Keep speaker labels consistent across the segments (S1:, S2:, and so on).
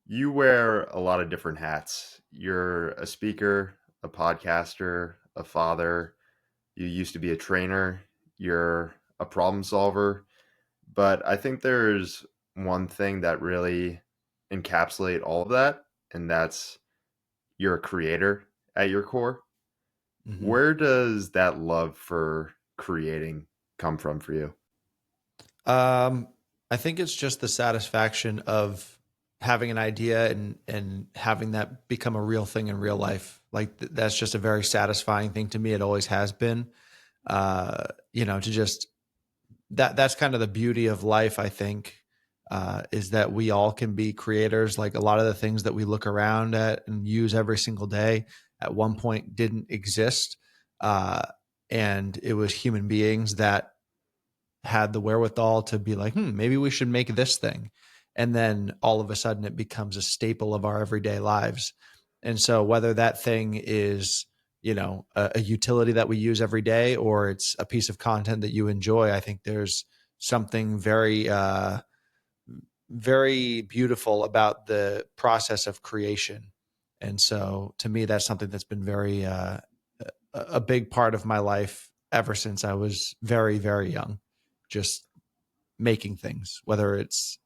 S1: You wear a lot of different hats. You're a speaker, a podcaster, a father. You used to be a trainer. You're a problem solver. But I think there's one thing that really encapsulate all of that, and that's you're a creator at your core.
S2: hmm
S1: Where does that love for creating come from for you?
S2: Um, I think it's just the satisfaction of having an idea and having that become a real thing in real life. Like that's just a very satisfying thing to me. It always has been. To just that's kind of the beauty of life. I think is that we all can be creators. Like a lot of the things that we look around at and use every single day at one point didn't exist, uh, and it was human beings that had the wherewithal to be like, maybe we should make this thing. And then all of a sudden it becomes a staple of our everyday lives. And so whether that thing is, a utility that we use every day or it's a piece of content that you enjoy, I think there's something very beautiful about the process of creation. And so to me, that's something that's been very, a big part of my life ever since I was very, very young. Just making things, whether it's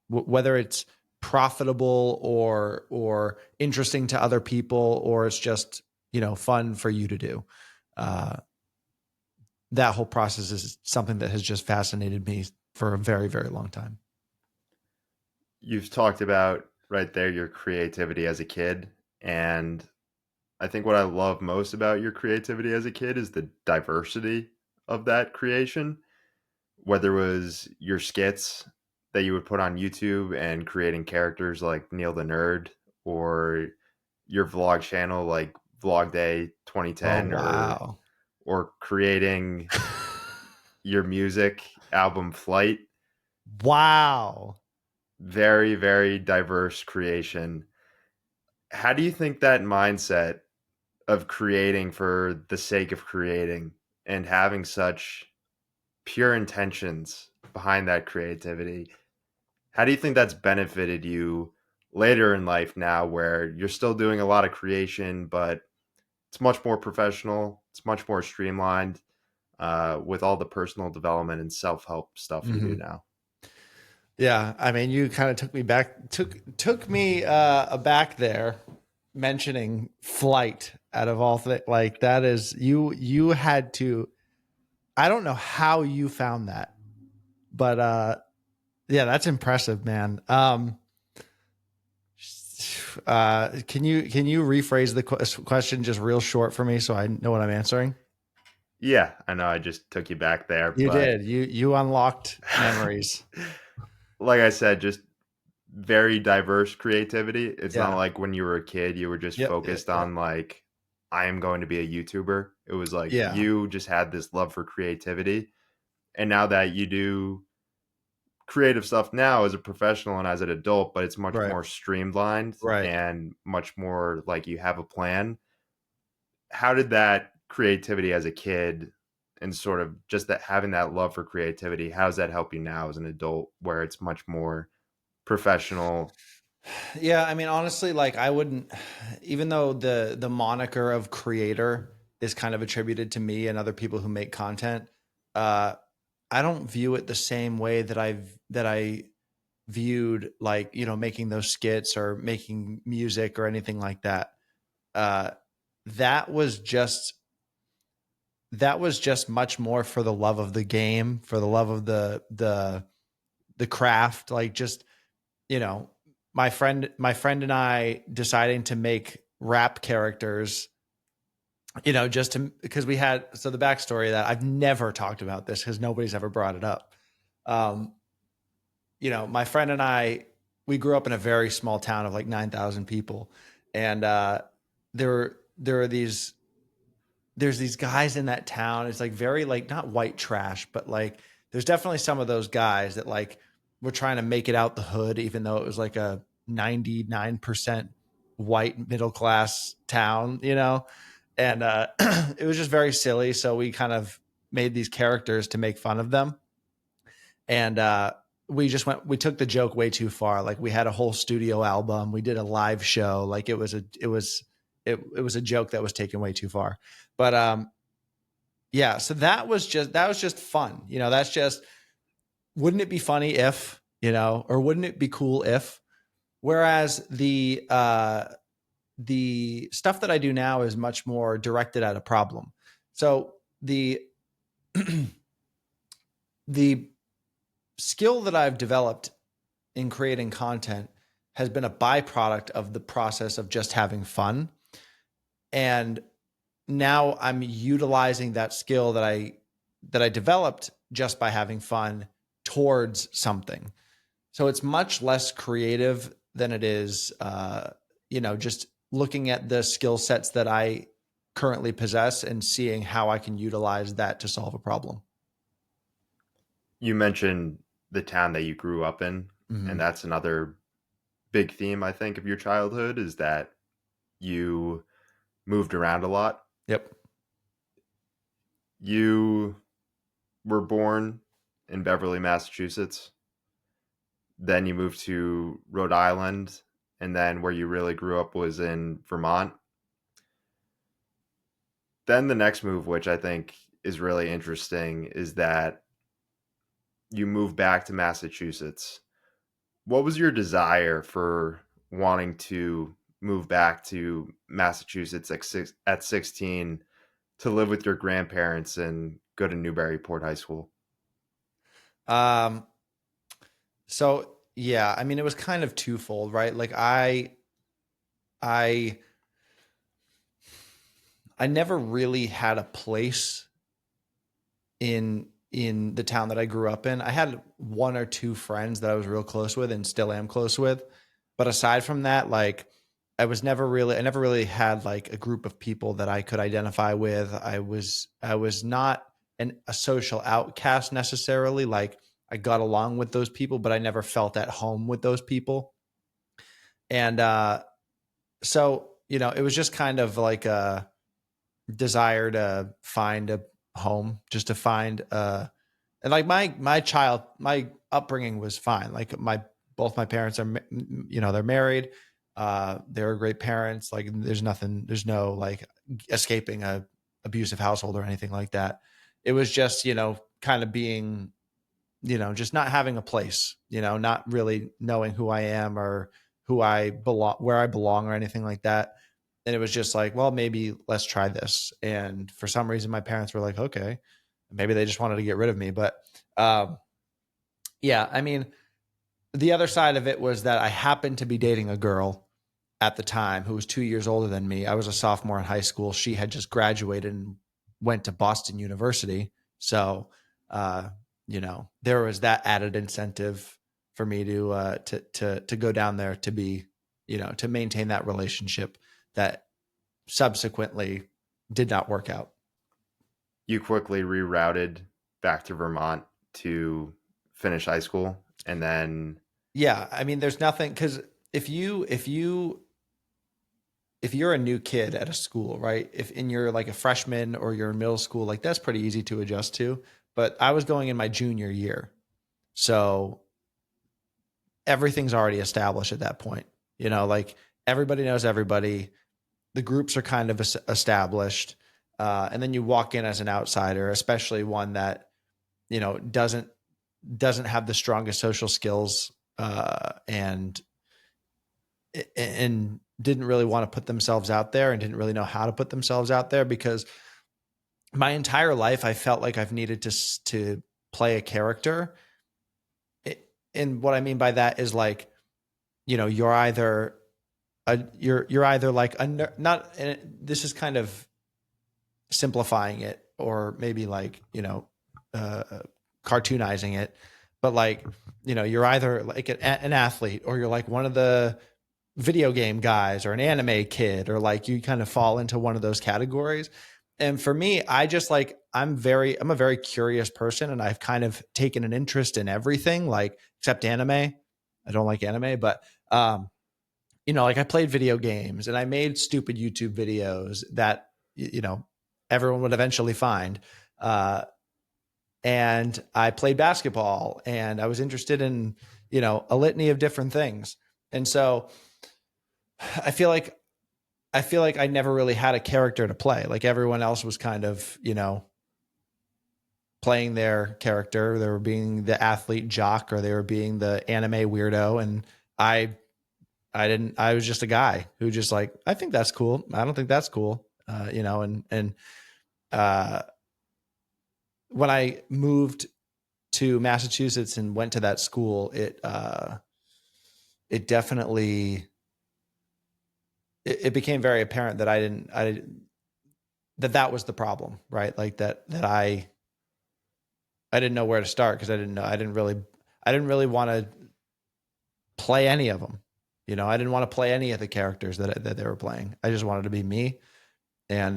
S2: whether it's profitable or interesting to other people, or it's just fun for you to do. Uh, that whole process is something that has just fascinated me for a very very long time.
S1: You've talked about right there your creativity as a kid, and I think what I love most about your creativity as a kid is the diversity of that creation, whether it was your skits that you would put on YouTube and creating characters like Neil the Nerd, or your vlog channel like Vlog Day
S2: Oh
S1: 2010,
S2: wow.
S1: or creating your music album Flight.
S2: Wow.
S1: Very, very diverse creation. How do you think that mindset of creating for the sake of creating and having such pure intentions behind that creativity, how do you think that's benefited you later in life now where you're still doing a lot of creation, but it's much more professional, it's much more streamlined with all the personal development and self-help stuff you do
S2: hmm
S1: now?
S2: Yeah, I mean, you kind of took me aback there, mentioning flight out of all things. Like that is you had to. I don't know how you found that, but yeah, that's impressive, man. Can you rephrase the question just real short for me so I know what I'm answering?
S1: Yeah, I know I just took you back there,
S2: You
S1: but
S2: did. You unlocked memories.
S1: like I said, just very diverse creativity. It's not
S2: Yeah.
S1: like when you were a kid, you were just
S2: Yep. Yep.
S1: focused
S2: Yep.
S1: on like, I am going to be a YouTuber. It was like
S2: Yeah.
S1: you just had this love for creativity. And now that you do creative stuff now as a professional and as an adult, but it's much
S2: Right.
S1: more streamlined
S2: Right.
S1: and much more like you have a plan. How did that creativity as a kid and sort of just that having that love for creativity, how does that help you now as an adult where it's much more professional?
S2: Yeah, I mean, honestly, like I wouldn't, even though the moniker of creator is kind of attributed to me and other people who make content, uh, I don't view it the same way that I viewed like making those skits or making music or anything like that. Uh, that was just that was just much more for the love of the game, for the love of the craft, like just you know, my friend and I deciding to make rap characters, just to because we had so the backstory that I've never talked about this because nobody's ever brought it up. Um, my friend and I, we grew up in a very small town of like 9,000 people, and there are there's these guys in that town. It's like very like not white trash, but like there's definitely some of those guys that like were trying to make it out the hood, even though it was like a 99% white middle class town. And it was just very silly. So we kind of made these characters to make fun of them. And we took the joke way too far. Like we had a whole studio album. We did a live show. Like it was a joke that was taken way too far. But yeah, so that was just fun. That's just, wouldn't it be funny if, or wouldn't it be cool if? Whereas the stuff that I do now is much more directed at a problem. So the skill that I've developed in creating content has been a byproduct of the process of just having fun. And now I'm utilizing that skill that I developed just by having fun towards something. So it's much less creative than it is, just looking at the skill sets that I currently possess and seeing how I can utilize that to solve a problem.
S1: You mentioned the town that you grew up in, and
S2: Mm-hmm.
S1: that's another big theme I think of your childhood is that you moved around a lot.
S2: Yep.
S1: You were born in Beverly, Massachusetts. Then you moved to Rhode Island, and then where you really grew up was in Vermont. Then the next move, which I think is really interesting, is that you moved back to Massachusetts. What was your desire for wanting to move back to Massachusetts at 16 to live with your grandparents and go to Newburyport High School?
S2: Um, so yeah, I mean, it was kind of twofold, right? Like I, I never really had a place in the town that I grew up in. I had one or two friends that I was real close with and still am close with. But aside from that, like I never really had like a group of people that I could identify with. I was not a social outcast necessarily. Like I got along with those people, but I never felt at home with those people. And so, it was just kind of like a desire to find a home, just to find and like my upbringing was fine. Like both my parents are, they're married. They're great parents. Like there's no like escaping a abusive household or anything like that. It was just, kind of being, just not having a place, not really knowing who I am or who I belong, where I belong or anything like that. And it was just like, well, maybe let's try this. And for some reason, my parents were like, okay, maybe they just wanted to get rid of me. But um, yeah, I mean, the other side of it was that I happened to be dating a girl at the time who was 2 years older than me. I was a sophomore in high school. She had just graduated and went to Boston University. So, uh, there was that added incentive for me to go down there to be, to maintain that relationship that subsequently did not work out.
S1: You quickly rerouted back to Vermont to finish high school and then
S2: Yeah, I mean, there's nothing because if you're a new kid at a school, right? If and you're like a freshman or you're in middle school, like that's pretty easy to adjust to. But I was going in my junior year, so everything's already established at that point. Like everybody knows everybody. The groups are kind of established, and then you walk in as an outsider, especially one that doesn't have the strongest social skills, and didn't really want to put themselves out there and didn't really know how to put themselves out there because my entire life I felt like I've needed to play a character. And what I mean by that is like, you're either like not, and this is kind of simplifying it or maybe like, uh, cartoonizing it, but like, you're either like an athlete or you're like one of the video game guys or an anime kid, or like you kind of fall into one of those categories. And for me, I just like I'm a very curious person and I've kind of taken an interest in everything, like except anime. I don't like anime, but like I played video games and I made stupid YouTube videos that everyone would eventually find. Uh and I played basketball, and I was interested in, a litany of different things. And so I feel like I never really had a character to play. Like everyone else was kind of, playing their character. They were being the athlete jock, or they were being the anime weirdo. And I I was just a guy who just like, I think that's cool. I don't think that's cool. Uh, when I moved to Massachusetts and went to that school, it definitely, it became very apparent that that was the problem, right? Like that I didn't know where to start, because I didn't really want to play any of them. I didn't want to play any of the characters that they were playing. I just wanted to be me. And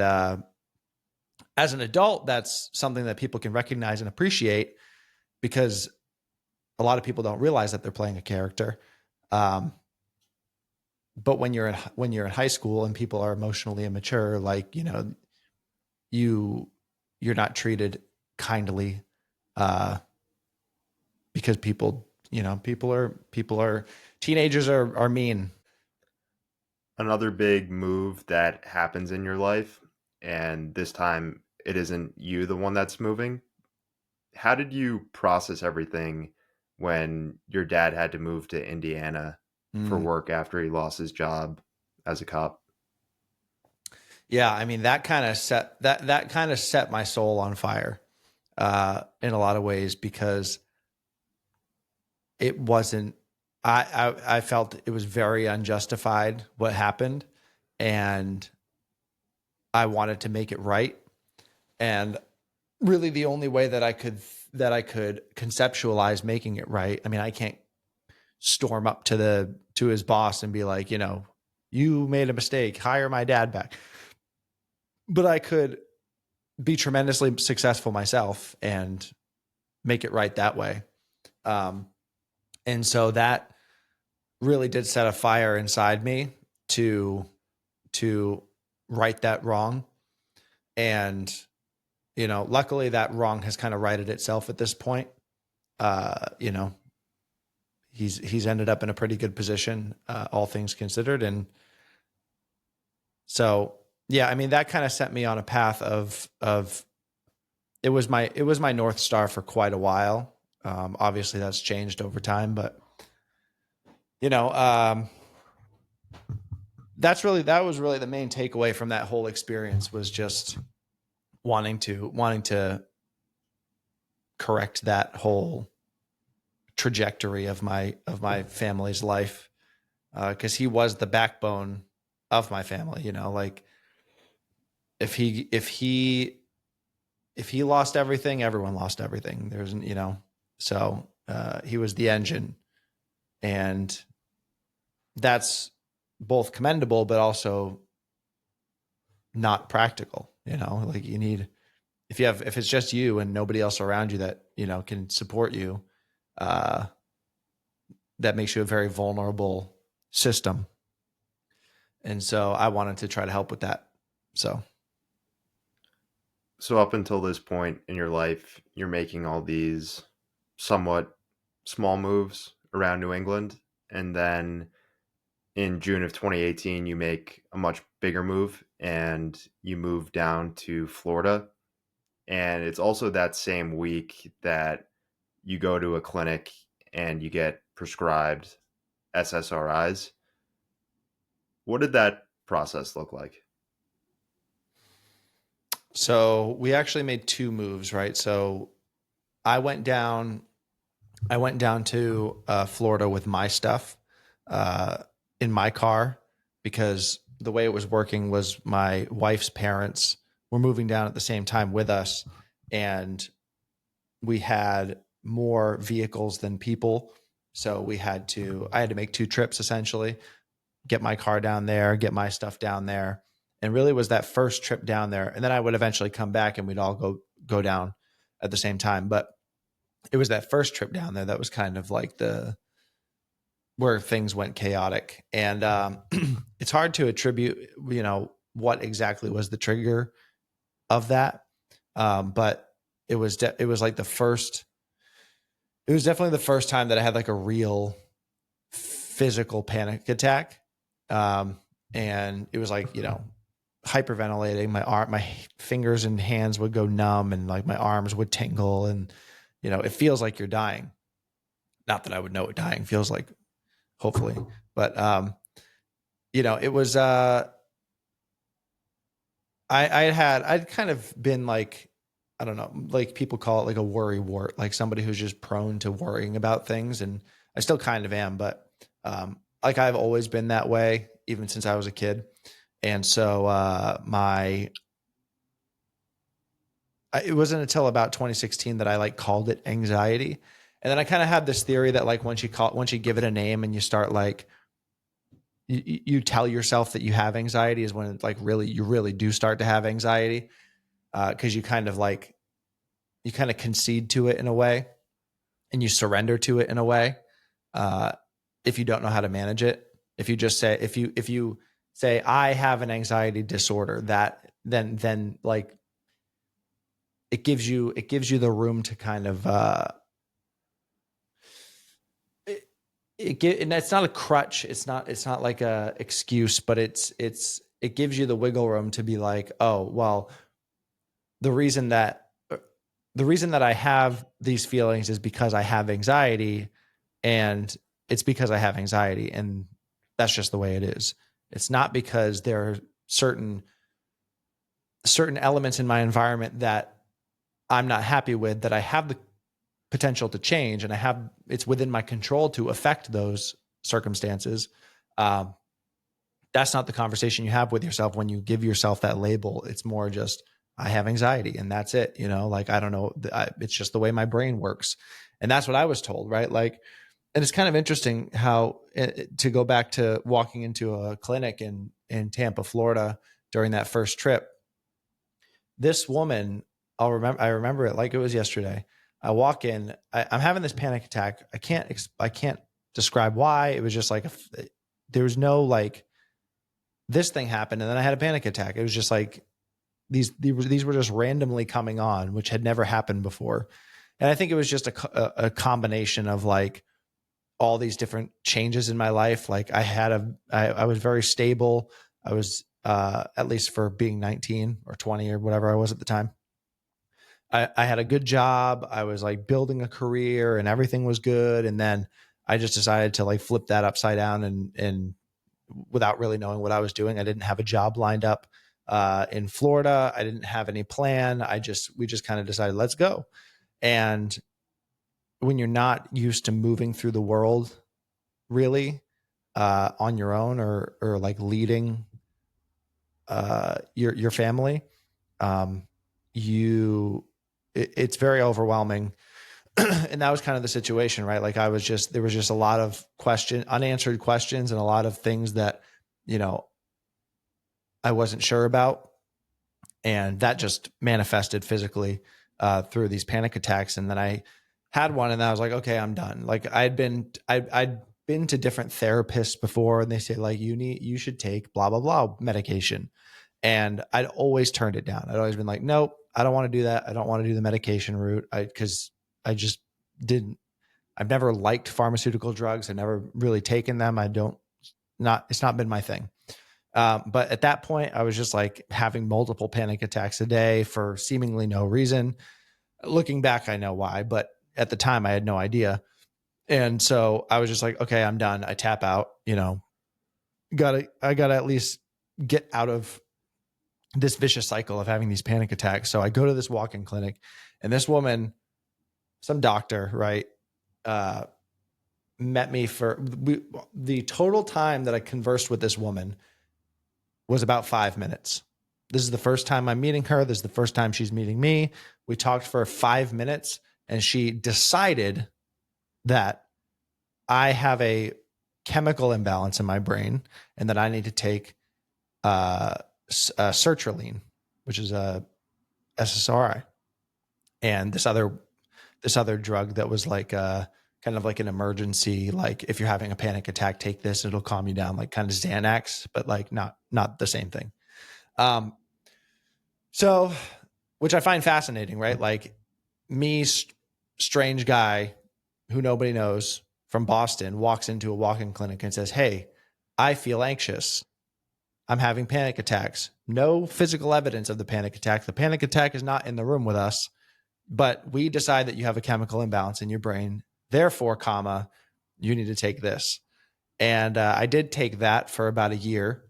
S2: as an adult, that's something that people can recognize and appreciate, because a lot of people don't realize that they're playing a character. But when you're in high school and people are emotionally immature, like, you're not treated kindly, because people are teenagers are mean.
S1: Another big move that happens in your life, and this time it isn't you the one that's moving. How did you process everything when your dad had to move to Indiana for
S2: Mm.
S1: work after he lost his job as a cop?
S2: Yeah, I mean, that kind of set my soul on fire, in a lot of ways, because it wasn't. I felt it was very unjustified what happened, and I wanted to make it right. And really, the only way that I could conceptualize making it right. I mean, I can't storm up to his boss and be like, you made a mistake, hire my dad back. But I could be tremendously successful myself and make it right that way. Um, and so that really did set a fire inside me to to right that wrong. And luckily that wrong has kind of righted itself at this point. Uh, you know, he's ended up in a pretty good position, all things considered. And so, yeah, I mean, that kind of set me on a path of it was my North Star for quite a while. Obviously that's changed over time, but you know, um, that was really the main takeaway from that whole experience, was just wanting to correct that whole trajectory of my family's life, because he was the backbone of my family. Like if he lost everything, everyone lost everything. There's so he was the engine, and that's both commendable but also not practical. Like you need, if it's just you and nobody else around you that can support you, uh, that makes you a very vulnerable system. And so I wanted to try to help with that. So
S1: So, up until this point in your life, you're making all these somewhat small moves around New England. And then in June of 2018, you make a much bigger move and you move down to Florida. And it's also that same week that you go to a clinic and you get prescribed SSRIs. What did that process look like?
S2: so we actually made two moves, right? So I went down I went down to Florida with my stuff, uh, in my car, because the way it was working was my wife's parents were moving down at the same time with us, and we had more vehicles than people. So I had to make two trips essentially, get my car down there, get my stuff down there. And really was that first trip down there. And then I would eventually come back and we'd all go down at the same time. But it was that first trip down there that was kind of like the where things went chaotic. And it's hard to attribute, what exactly was the trigger of that. But it was like the first, it was definitely the first time that I had like a real physical panic attack. Um, and it was like, hyperventilating. My fingers and hands would go numb, and like my arms would tingle, and it feels like you're dying. Not that I would know what dying feels like, hopefully, but it was. I'd kind of been like, I don't know, like people call it like a worry wart, like somebody who's just prone to worrying about things, and I still kind of am, but like I've always been that way even since I was a kid, and so it wasn't until about 2016 that I like called it anxiety. And then I kind of had this theory that like once you give it a name and you start like you tell yourself that you have anxiety is when like you really do start to have anxiety, because you kind of concede to it in a way, and you surrender to it in a way. Uh, if you don't know how to manage it, if you say I have an anxiety disorder, that then like it gives you the room to kind of and that's not a crutch. It's not like a excuse, but it gives you the wiggle room to be like, oh well, the reason that I have these feelings is because I have anxiety, and it's because I have anxiety, and that's just the way it is. It's not because there are certain elements in my environment that I'm not happy with, that I have the potential to change, and it's within my control to affect those circumstances. Um, that's not the conversation you have with yourself when you give yourself that label. It's more just, I have anxiety and that's it. Like, I don't know. It's just the way my brain works. And that's what I was told. Right. Like, and it's kind of interesting how to go back to walking into a clinic in Tampa, Florida during that first trip. This woman, I remember it like it was yesterday. I walk in, I'm having this panic attack. I can't describe why. It was just like, there was no like, this thing happened and then I had a panic attack. It was just like these were just randomly coming on, which had never happened before. And I think it was just a combination of like all these different changes in my life. Like I was very stable. I was, at least for being 19 or 20 or whatever I was at the time. I had a good job. I was like building a career and everything was good. And then I just decided to like flip that upside down, and without really knowing what I was doing. I didn't have a job lined up in Florida. I didn't have any plan. We just kind of decided, let's go. And when you're not used to moving through the world really on your own, or like leading your family, it's very overwhelming. And that was kind of the situation, right? Like there was just a lot of unanswered questions, and a lot of things that, I wasn't sure about. And that just manifested physically through these panic attacks. And then I had one, and I was like, okay, I'm done. Like I'd been to different therapists before, and they say like, you should take blah, blah, blah medication. And I'd always turned it down. I'd always been like, nope, I don't want to do that. I don't want to do the medication route. Cause I just didn't, I've never liked pharmaceutical drugs. I've never really taken them. It's not been my thing. But at that point, I was just like having multiple panic attacks a day for seemingly no reason. Looking back, I know why, but at the time I had no idea. And so I was just like, okay, I'm done. I tap out, I gotta at least get out of this vicious cycle of having these panic attacks. So I go to this walk-in clinic, and this woman, some doctor, right, met me the total time that I conversed with this woman was about 5 minutes. This is the first time I'm meeting her. This is the first time she's meeting me. We talked for 5 minutes, and she decided that I have a chemical imbalance in my brain, and that I need to take sertraline, which is a SSRI, and this other drug that was like kind of like an emergency, like if you're having a panic attack, take this, it'll calm you down, like kind of Xanax, but like not the same thing. So, which I find fascinating, right? Like me, strange guy who nobody knows from Boston, walks into a walk-in clinic and says, "Hey, I feel anxious. I'm having panic attacks." No physical evidence of the panic attack. The panic attack is not in the room with us, but we decide that you have a chemical imbalance in your brain. Therefore, comma, you need to take this. And I did take that for about a year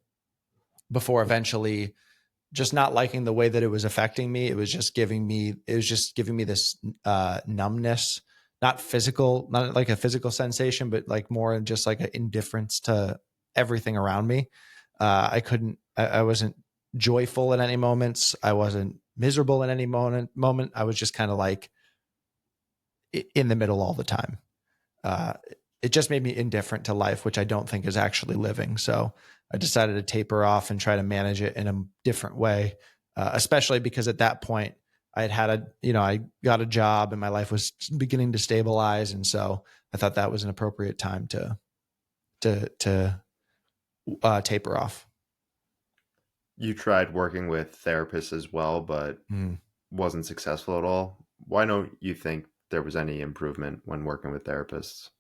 S2: before eventually just not liking the way that it was affecting me. It was just giving me this numbness, not physical, not like a physical sensation, but like more just like an indifference to everything around me. I wasn't joyful in any moments. I wasn't miserable in any moment. I was just kind of like in the middle all the time. Uh, it just made me indifferent to life, which I don't think is actually living. So I decided to taper off and try to manage it in a different way, especially because at that point I got a job and my life was beginning to stabilize. And so I thought that was an appropriate time to taper off.
S1: You tried working with therapists as well, but
S2: Mm.
S1: wasn't successful at all. Why don't you think there was any improvement when working with therapists?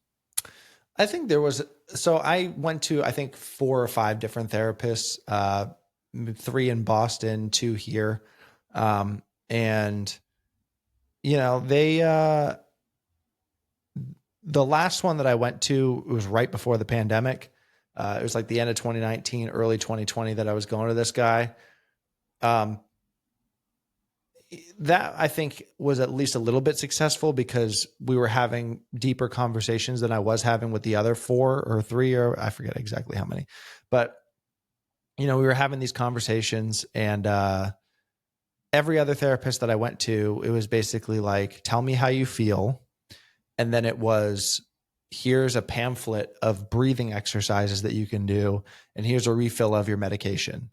S2: I think there was, so I went to, I think 4 or 5 different therapists, 3 in Boston, 2 here. And the last one that I went to, it was right before the pandemic. It was like the end of 2019, early 2020 that I was going to this guy. Um, that I think was at least a little bit successful because we were having deeper conversations than I was having with the other 4 or 3, or I forget exactly how many, but we were having these conversations, and every other therapist that I went to, it was basically like, tell me how you feel. And then it was, here's a pamphlet of breathing exercises that you can do. And here's a refill of your medication.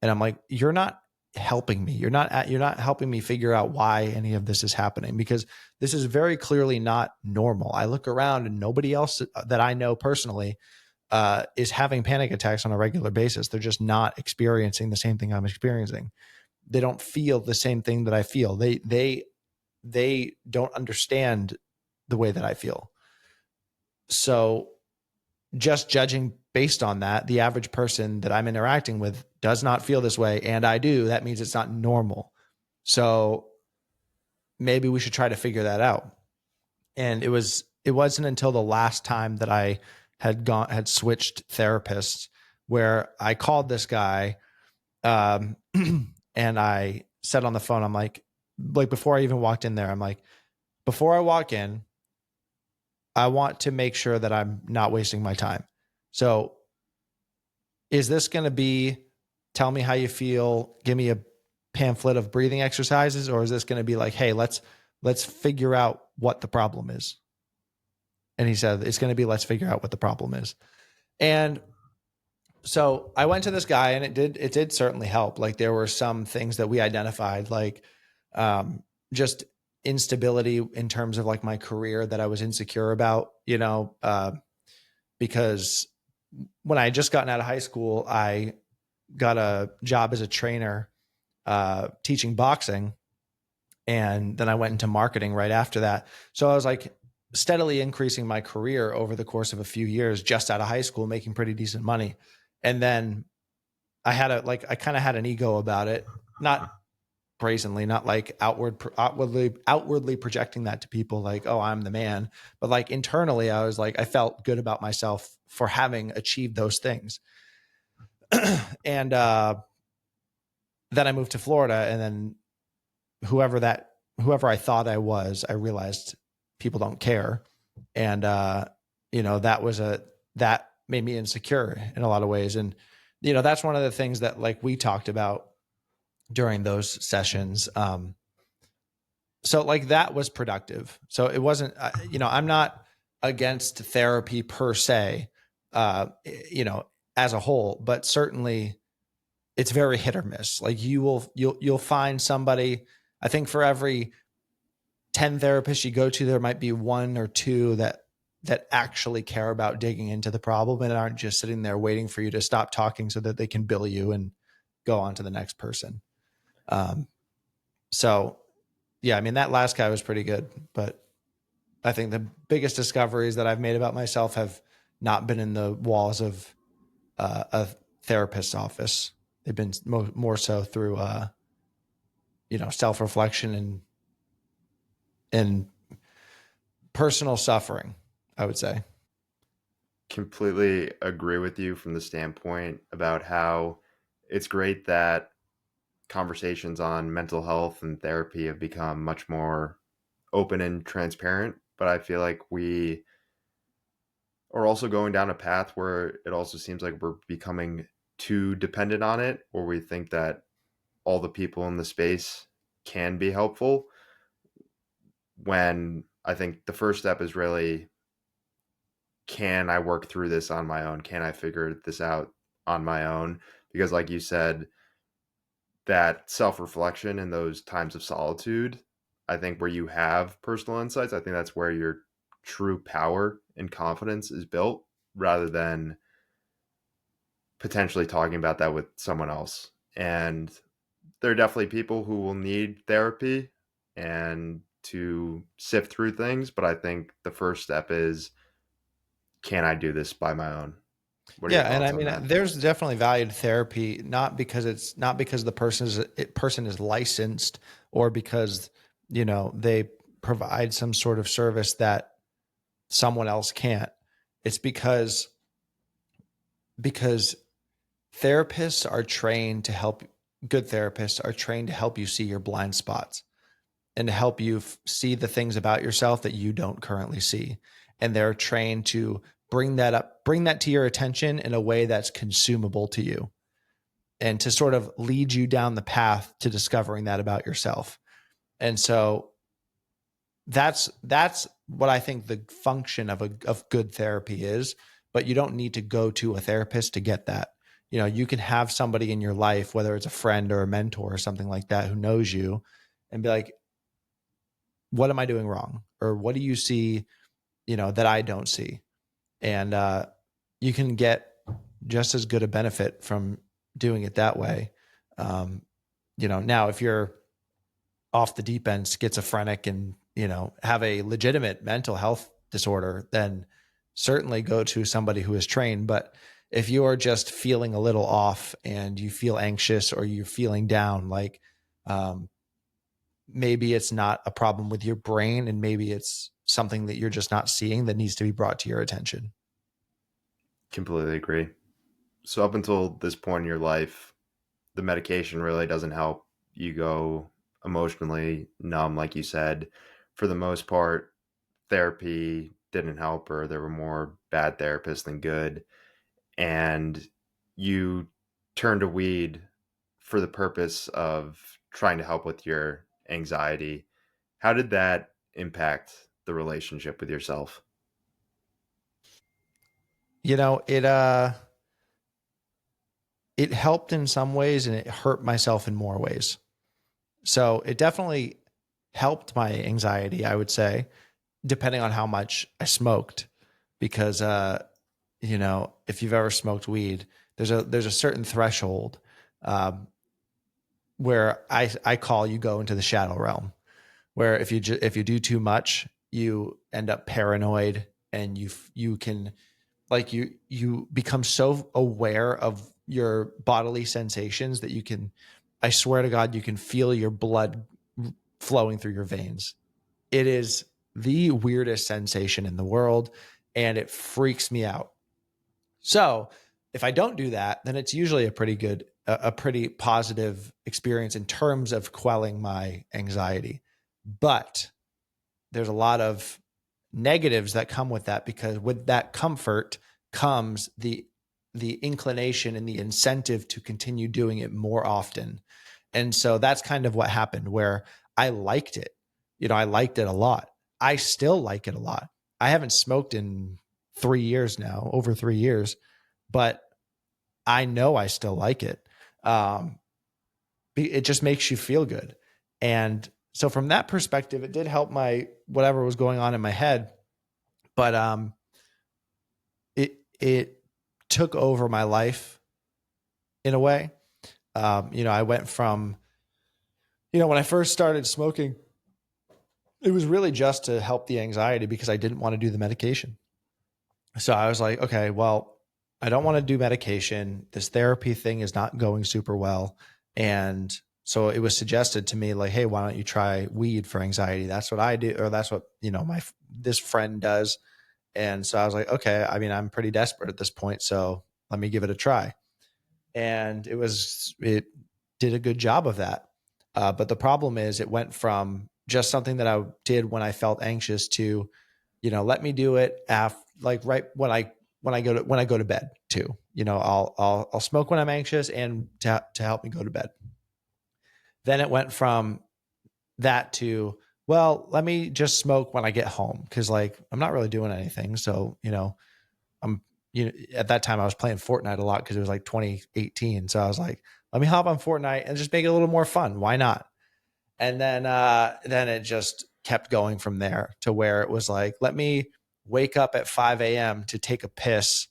S2: And I'm like, you're not helping me. You're not helping me figure out why any of this is happening, because this is very clearly not normal. I look around and nobody else that I know personally is having panic attacks on a regular basis. They're just not experiencing the same thing I'm experiencing. They don't feel the same thing that I feel. They don't understand the way that I feel. So just judging based on that, the average person that I'm interacting with does not feel this way, and I do. That means it's not normal. So maybe we should try to figure that out. And it wasn't until the last time that I had switched therapists where I called this guy, and I said on the phone, I'm like before I even walked in there, I'm like, before I walk in, I want to make sure that I'm not wasting my time. So is this going to be, tell me how you feel, give me a pamphlet of breathing exercises, or is this going to be like, hey, let's figure out what the problem is? And he said, it's going to be, let's figure out what the problem is. And so I went to this guy, and it did certainly help. Like, there were some things that we identified, like just instability in terms of like my career that I was insecure about, because when I had just gotten out of high school, I got a job as a trainer teaching boxing. And then I went into marketing right after that. So I was like steadily increasing my career over the course of a few years, just out of high school, making pretty decent money. And then I kind of had an ego about it, not brazenly, not like outwardly projecting that to people like, oh, I'm the man. But like internally, I was like, I felt good about myself for having achieved those things. And then I moved to Florida, and then whoever I thought I was, I realized people don't care. And that made me insecure in a lot of ways. And that's one of the things that like we talked about during those sessions. So like that was productive. So it wasn't, I'm not against therapy per se, as a whole, but certainly it's very hit or miss. Like you'll find somebody, I think for every 10 therapists you go to, there might be 1 or 2 that actually care about digging into the problem and aren't just sitting there waiting for you to stop talking so that they can bill you and go on to the next person. So yeah, I mean, that last guy was pretty good, but I think the biggest discoveries that I've made about myself have not been in the walls of a therapist's office. They've been more so through, self reflection and personal suffering, I would say.
S1: Completely agree with you from the standpoint about how it's great that conversations on mental health and therapy have become much more open and transparent. But I feel like we are also going down a path where it also seems like we're becoming too dependent on it, or we think that all the people in the space can be helpful, when I think the first step is really, can I work through this on my own? Can I figure this out on my own? Because, like you said, that self reflection in those times of solitude, I think where you have personal insights, I think that's where your true power and confidence is built, rather than potentially talking about that with someone else. And there are definitely people who will need therapy and to sift through things, but I think the first step is, can I do this by my own? What are your
S2: Yeah, and I
S1: thoughts on
S2: mean,
S1: that?
S2: there's definitely value to therapy, not because the person is licensed or because they provide some sort of service that someone else can't. It's because therapists are trained to help. Good therapists are trained to help you see your blind spots and to help you see the things about yourself that you don't currently see. And they're trained to bring that to your attention in a way that's consumable to you and to sort of lead you down the path to discovering that about yourself. And so that's what I think the function of good therapy is, but you don't need to go to a therapist to get that. You can have somebody in your life, whether it's a friend or a mentor or something like that, who knows you and be like, what am I doing wrong? Or what do you see, that I don't see? And you can get just as good a benefit from doing it that way. Um, now if you're off the deep end, schizophrenic, and have a legitimate mental health disorder, then certainly go to somebody who is trained. But if you are just feeling a little off and you feel anxious or you're feeling down, like um, maybe it's not a problem with your brain and maybe it's something that you're just not seeing that needs to be brought to your attention.
S1: Completely agree. So, up until this point in your life, the medication really doesn't help. You go emotionally numb, like you said. For the most part, therapy didn't help, or there were more bad therapists than good. And you turned to weed for the purpose of trying to help with your anxiety. How did that impact the relationship with yourself?
S2: It helped in some ways and it hurt myself in more ways. So it definitely helped my anxiety, I would say, depending on how much I smoked, because if you've ever smoked weed, there's a certain threshold um, where I call you go into the shadow realm, where if you do too much, you end up paranoid and you can like you become so aware of your bodily sensations that you can, I swear to God, you can feel your blood flowing through your veins. It is the weirdest sensation in the world and it freaks me out. So if I don't do that, then it's usually a pretty positive experience in terms of quelling my anxiety. But there's a lot of negatives that come with that, because with that comfort comes the inclination and the incentive to continue doing it more often. And so that's kind of what happened, where I liked it. I liked it a lot. I still like it a lot. I haven't smoked in 3 years now, over 3 years, but I know I still like it. Um, it just makes you feel good. And so from that perspective, it did help my whatever was going on in my head, but it took over my life in a way. I went from when I first started smoking, It was really just to help the anxiety because I didn't want to do the medication. So I was like, okay, well, I don't want to do medication. This therapy thing is not going super well. And so it was suggested to me like, hey, why don't you try weed for anxiety? That's what I do, or that's what, my this friend does. And so I was like, okay, I mean, I'm pretty desperate at this point, so let me give it a try. And it did a good job of that. But the problem is it went from just something that I did when I felt anxious to, let me do it after, like right when I go to bed too. I'll smoke when I'm anxious and to help me go to bed. Then it went from that to, well, let me just smoke when I get home because like I'm not really doing anything. So, I'm at that time I was playing Fortnite a lot because it was like 2018. So I was like, let me hop on Fortnite and just make it a little more fun. Why not? And then it just kept going from there to where it was like, let me wake up at 5 a.m. to take a piss.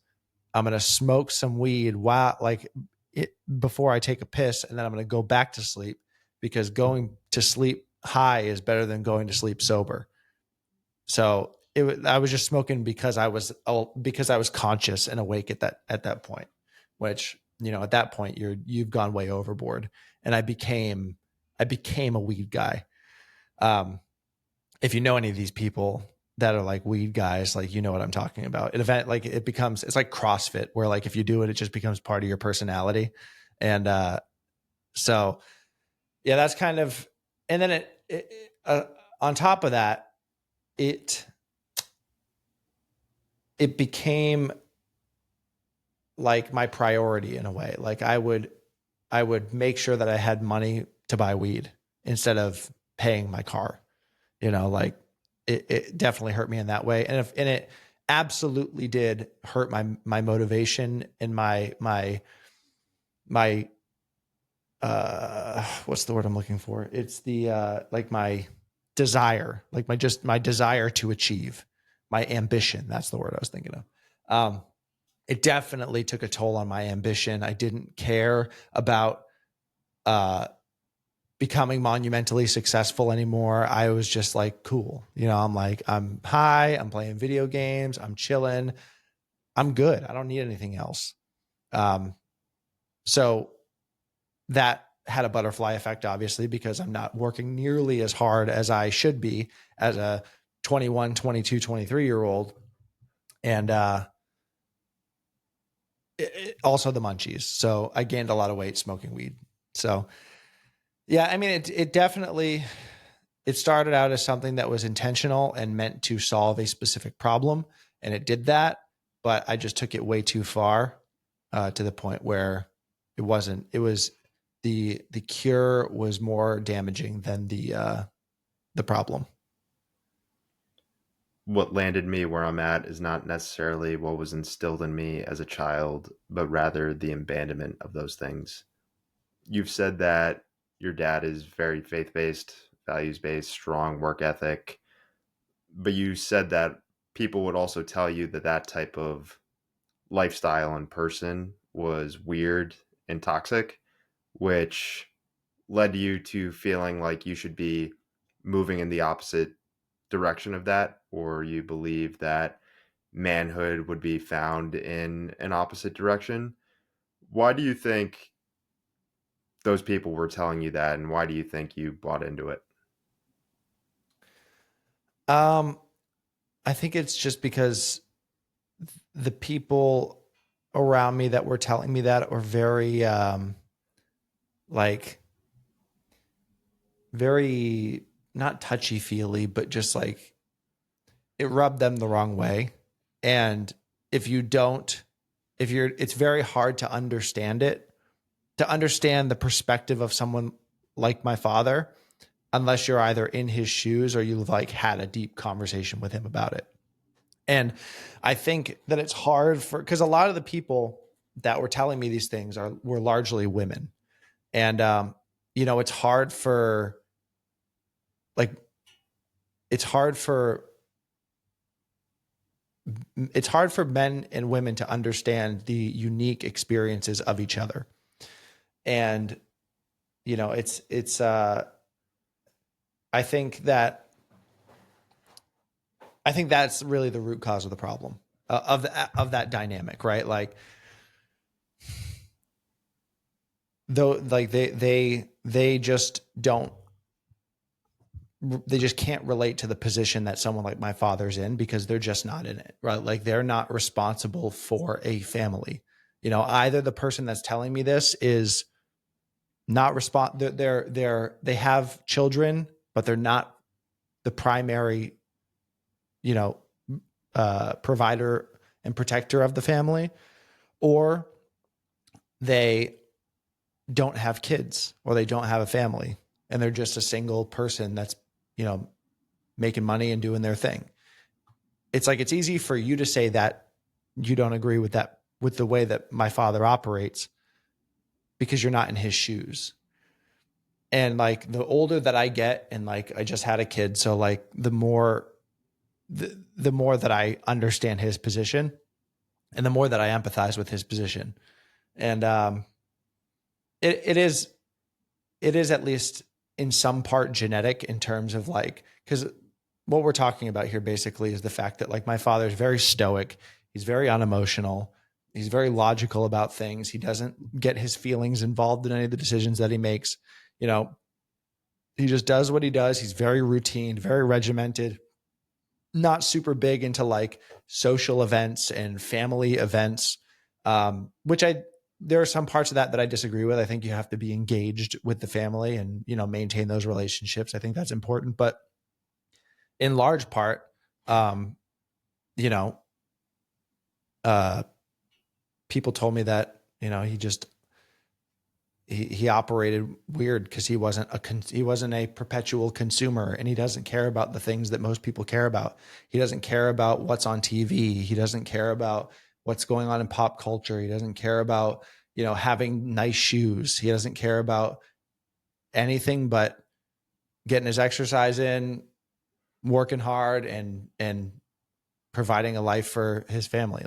S2: I'm gonna smoke some weed while like before I take a piss, and then I'm gonna go back to sleep because going to sleep high is better than going to sleep sober. So I was just smoking because I was conscious and awake at that point, which at that point you've gone way overboard, and I became a weed guy. Um, if you know any of these people that are like weed guys, like what I'm talking about. An event like it's like CrossFit, where like if you do it, it just becomes part of your personality, and so yeah, that's kind of, and then on top of that, it it became like my priority in a way. Like I would make sure that I had money to buy weed instead of paying my car. Like it definitely hurt me in that way. And it absolutely did hurt my motivation and my what's the word I'm looking for? It's the like my desire, like my desire to achieve, my ambition. That's the word I was thinking of. It definitely took a toll on my ambition. I didn't care about uh becoming monumentally successful anymore. I was just like, cool. I'm like, I'm high, I'm playing video games, I'm chilling, I'm good. I don't need anything else. Um, so that had a butterfly effect, obviously, because I'm not working nearly as hard as I should be as a 21, 22, 23 year old. And also the munchies. So I gained a lot of weight smoking weed. So yeah, I mean, it definitely, it started out as something that was intentional and meant to solve a specific problem, and it did that. But I just took it way too far, to the point where it wasn't. It was the cure was more damaging than the problem.
S1: What landed me where I'm at is not necessarily what was instilled in me as a child, but rather the abandonment of those things. You've said that your dad is very faith based, values based, strong work ethic, but you said that people would also tell you that that type of lifestyle in person was weird and toxic, which led you to feeling like you should be moving in the opposite direction of that, or you believe that manhood would be found in an opposite direction. Why do you think those people were telling you that, and why do you think you bought into it?
S2: Um, I think it's just because the people around me that were telling me that were very like very not touchy feely, but just like it rubbed them the wrong way. And if you don't, if you're, it's very hard to understand the perspective of someone like my father, unless you're either in his shoes or you've like had a deep conversation with him about it. And I think that it's hard because a lot of the people that were telling me these things were largely women. And, it's hard for like, it's hard for it's hard for men and women to understand the unique experiences of each other. And it's I think that I think that's really the root cause of the problem, of that dynamic, right? Like, though, like they just don't, they just can't relate to the position that someone like my father's in, because they're just not in it, right? Like, they're not responsible for a family. Either the person that's telling me this is not they have children, but they're not the primary, you know, provider and protector of the family, or they don't have kids, or they don't have a family, and they're just a single person that's, you know, making money and doing their thing. It's like, it's easy for you to say that you don't agree with that, with the way that my father operates, because you're not in his shoes. And like, the older that I get, and like, I just had a kid, so like, the more that I understand his position, and the more that I empathize with his position. And it is, at least in some part genetic, in terms of like, because what we're talking about here basically is the fact that like, my father is very stoic, he's very unemotional, he's very logical about things, he doesn't get his feelings involved in any of the decisions that he makes. you know he just does what he does. He's very routine, very regimented, not super big into like social events and family events, which I there are some parts of that I disagree with. I think you have to be engaged with the family and, maintain those relationships. I think that's important, but in large part, um, you know, uh, people told me that, he just he operated weird, because he wasn't a perpetual consumer, and he doesn't care about the things that most people care about. He doesn't care about what's on TV. He doesn't care about what's going on in pop culture. He doesn't care about, having nice shoes. He doesn't care about anything but getting his exercise in, working hard, and providing a life for his family,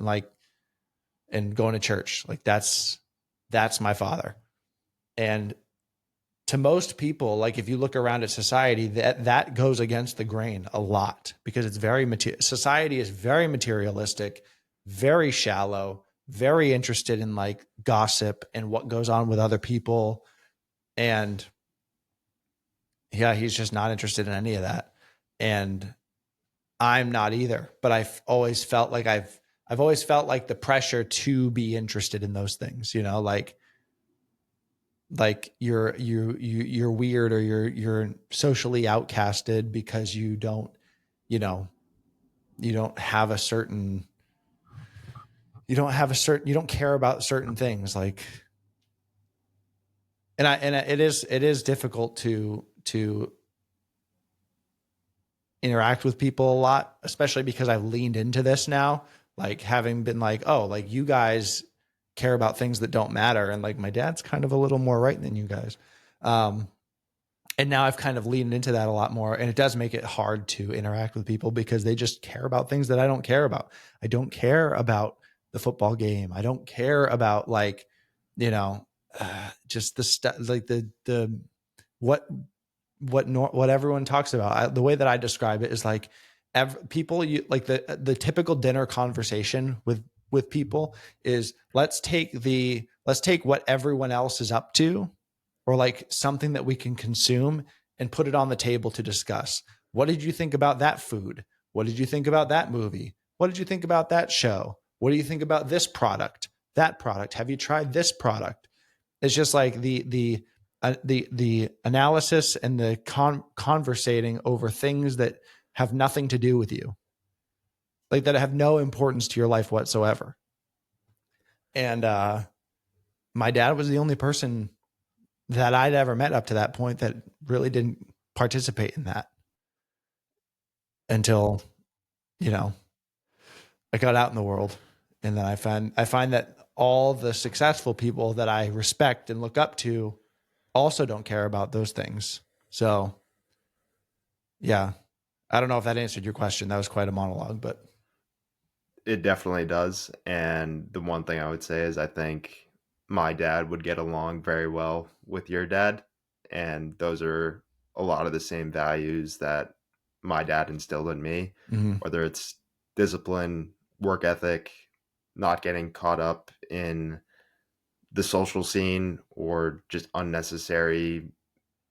S2: and going to church. Like, that's my father. And to most people, like, if you look around at society, that goes against the grain a lot, because it's society is very materialistic, very shallow, very interested in like gossip and what goes on with other people. And yeah, he's just not interested in any of that. And I'm not either, but I've always felt like the pressure to be interested in those things, like you're weird, or you're socially outcasted, because you know you don't have a certain you don't care about certain things, like. And it is difficult to interact with people a lot, especially because I've leaned into this now, like, having been like, oh, like, you guys care about things that don't matter, and like, my dad's kind of a little more right than you guys. um and now I've kind of leaned into that a lot more, and it does make it hard to interact with people, because they just care about things that I don't care about. I don't care about the football game. I don't care about, like, just the stuff, like the what what everyone talks about. The way that I describe it is like, people, like, the typical dinner conversation with people is, let's take what everyone else is up to, or like something that we can consume, and put it on the table to discuss. What did you think about that food? What did you think about that movie? What did you think about that show? What do you think about this product? That product? Have you tried this product? It's just like the analysis and the conversating over things that have nothing to do with you, like, that have no importance to your life whatsoever. And my dad was the only person that I'd ever met up to that point that really didn't participate in that, until, you know I got out in the world. And then I find that all the successful people that I respect and look up to also don't care about those things. So yeah, I don't know if that answered your question. That was quite a monologue, but
S1: It definitely does. And the one thing I would say is I think my dad would get along very well with your dad. And those are a lot of the same values that my dad instilled in me,
S2: Mm-hmm.
S1: whether it's discipline, work ethic, not getting caught up in the social scene or just unnecessary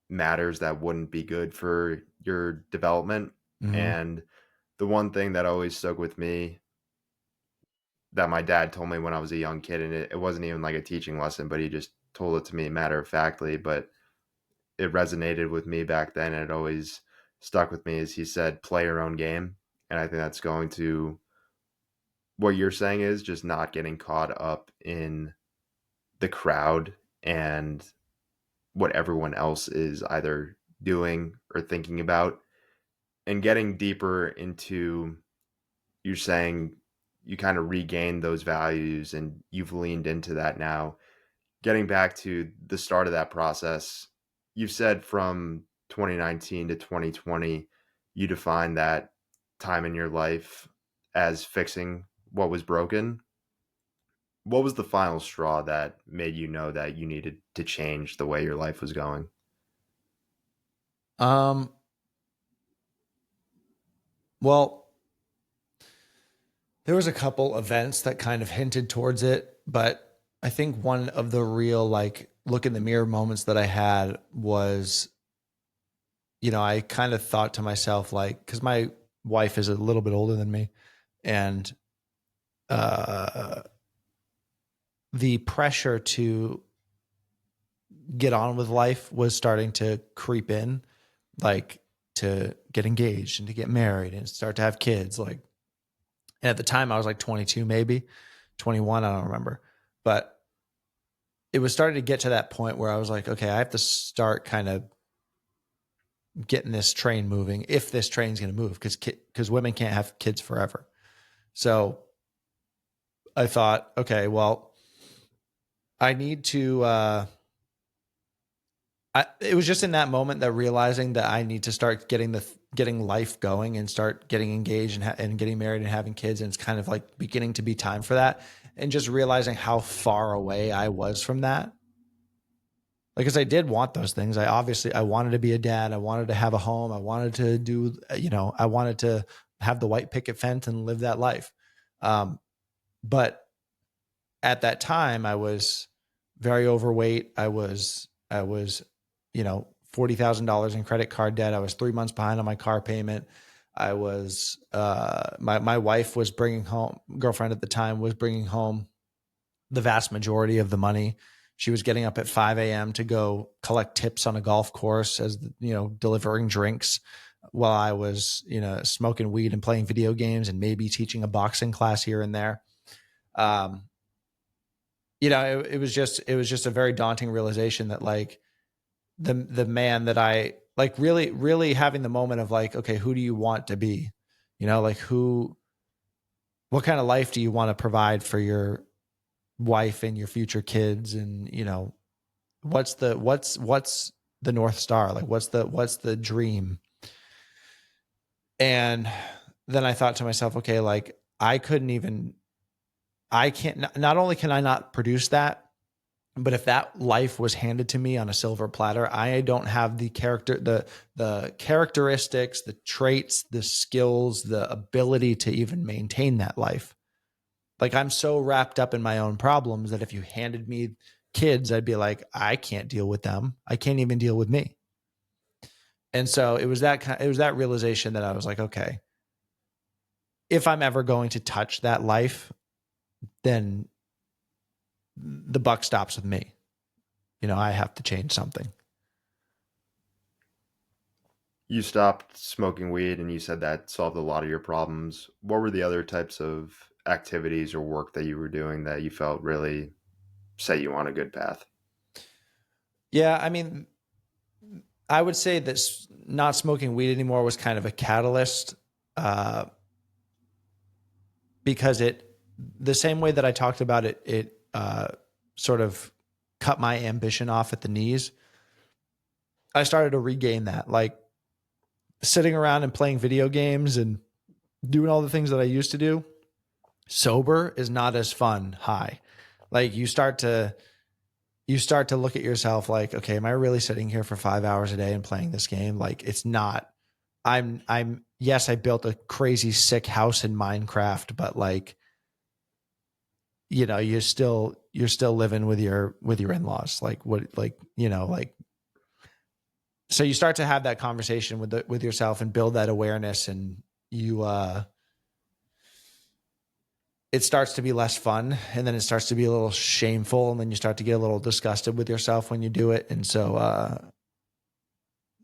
S1: matters that wouldn't be good for your development.
S2: Mm-hmm.
S1: And the one thing that always stuck with me that my dad told me when I was a young kid, and it wasn't even like a teaching lesson, but he just told it to me matter of factly, but it resonated with me back then and it always stuck with me is he said, play your own game. And I think that's going to what you're saying is just not getting caught up in the crowd and what everyone else is either doing or thinking about and getting deeper into you're saying you kind of regained those values and you've leaned into that now. Getting back to the start of that process, you've said from 2019 to 2020, you define that time in your life as fixing what was broken. What was the final straw that made you know that you needed to change the way your life was going?
S2: Um, well, there was a couple events that kind of hinted towards it, but I think one of the real like look in the mirror moments that I had was, I kind of thought to myself like, because my wife is a little bit older than me, and uh, the pressure to get on with life was starting to creep in, like to get engaged and to get married and start to have kids. Like, and at the time I was like 22, maybe 21, I don't remember, but it was starting to get to that point where I was like, okay, I have to start kind of getting this train moving if this train's going to move because women can't have kids forever. So I thought, okay, well, I need to it was just in that moment that realizing that I need to start getting life going and start getting engaged and getting married and having kids. And it's kind of like beginning to be time for that. And just realizing how far away I was from that. Like, cause I did want those things. I wanted to be a dad. I wanted to have a home. I wanted to do, I wanted to have the white picket fence and live that life. But at that time I was very overweight. I was, $40,000 in credit card debt. I was 3 months behind on my car payment. I was, my wife was bringing home, girlfriend at the time was bringing home the vast majority of the money. She was getting up at 5 a.m. to go collect tips on a golf course as, delivering drinks while I was, smoking weed and playing video games and maybe teaching a boxing class here and there. Um, it was just a very daunting realization that like the man that I like really having the moment of like, okay, who do you want to be? Like what kind of life do you want to provide for your wife and your future kids? And, what's the North Star? Like what's the dream? And then I thought to myself, okay, like I can't, not only can I not produce that, but if that life was handed to me on a silver platter, I don't have the characteristics, the traits, the skills, the ability to even maintain that life. Like I'm so wrapped up in my own problems that if you handed me kids, I'd be like, I can't deal with them. I can't even deal with me. And so it was that realization that I was like, okay, if I'm ever going to touch that life, then the buck stops with me. I have to change something.
S1: You stopped smoking weed and you said that solved a lot of your problems. What were the other types of activities or work that you were doing that you felt really set you on a good path?
S2: Yeah, I mean, I would say that not smoking weed anymore was kind of a catalyst, uh, because the same way that I talked about it sort of cut my ambition off at the knees. I started to regain that, like sitting around and playing video games and doing all the things that I used to do. Sober is not as fun high. Like you start to look at yourself like, okay, am I really sitting here for 5 hours a day and playing this game? Like it's not yes, I built a crazy sick house in Minecraft, but like, you're still living with your in-laws. Like what, like, like, so you start to have that conversation with yourself and build that awareness, and it starts to be less fun, and then it starts to be a little shameful, and then you start to get a little disgusted with yourself when you do it. And so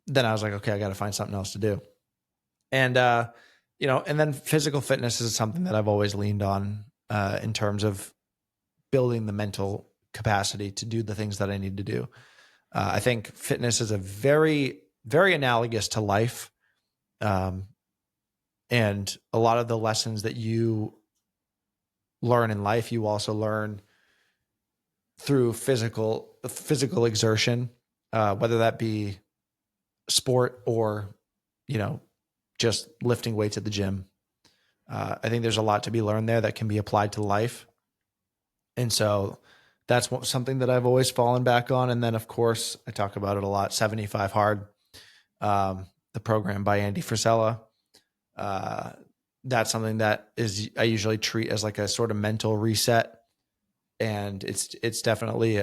S2: then I was like, okay, I got to find something else to do. And and then physical fitness is something that I've always leaned on in terms of building the mental capacity to do the things that I need to do. I think fitness is a very, very analogous to life. And a lot of the lessons that you learn in life, you also learn through physical exertion, whether that be sport or, just lifting weights at the gym. I think there's a lot to be learned there that can be applied to life. And so that's something that I've always fallen back on. And then, of course, I talk about it a lot, 75 Hard, the program by Andy Frisella. That's something that I usually treat as like a sort of mental reset. And it's definitely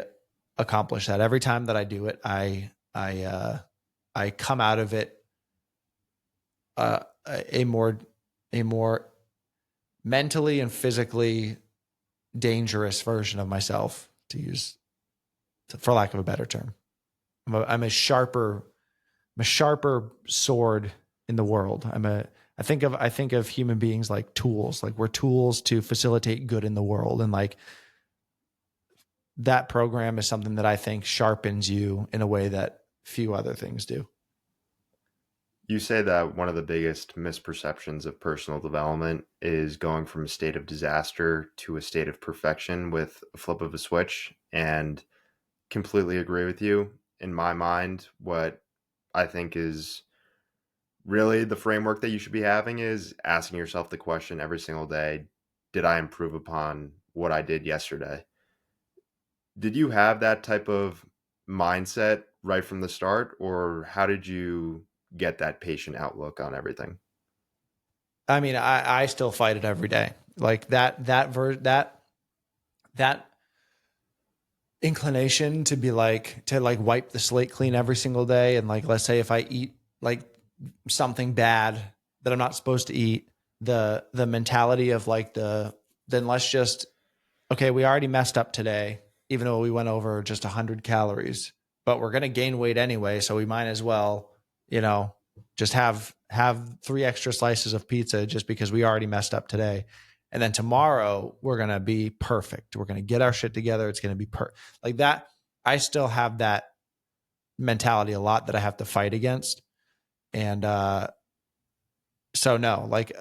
S2: accomplished that. Every time that I do it, I come out of it a more mentally and physically dangerous version of myself, to use, for lack of a better term. I'm a sharper sword in the world. I think of human beings like tools. Like, we're tools to facilitate good in the world. And like, that program is something that I think sharpens you in a way that few other things do.
S1: You say that one of the biggest misperceptions of personal development is going from a state of disaster to a state of perfection with a flip of a switch, and completely agree with you. In my mind, what I think is really the framework that you should be having is asking yourself the question every single day, did I improve upon what I did yesterday? Did you have that type of mindset right from the start, or how did you get that patient outlook on everything?
S2: I mean, I still fight it every day. Like that inclination to be like, to like wipe the slate clean every single day. And like, let's say if I eat like something bad that I'm not supposed to eat, the mentality of like then let's just, okay, we already messed up today, even though we went over just 100 calories, but we're going to gain weight anyway. So we might as well, just have 3 extra slices of pizza just because we already messed up today. And then tomorrow we're going to be perfect. We're going to get our shit together. It's going to be like that. I still have that mentality a lot that I have to fight against. And so no, like,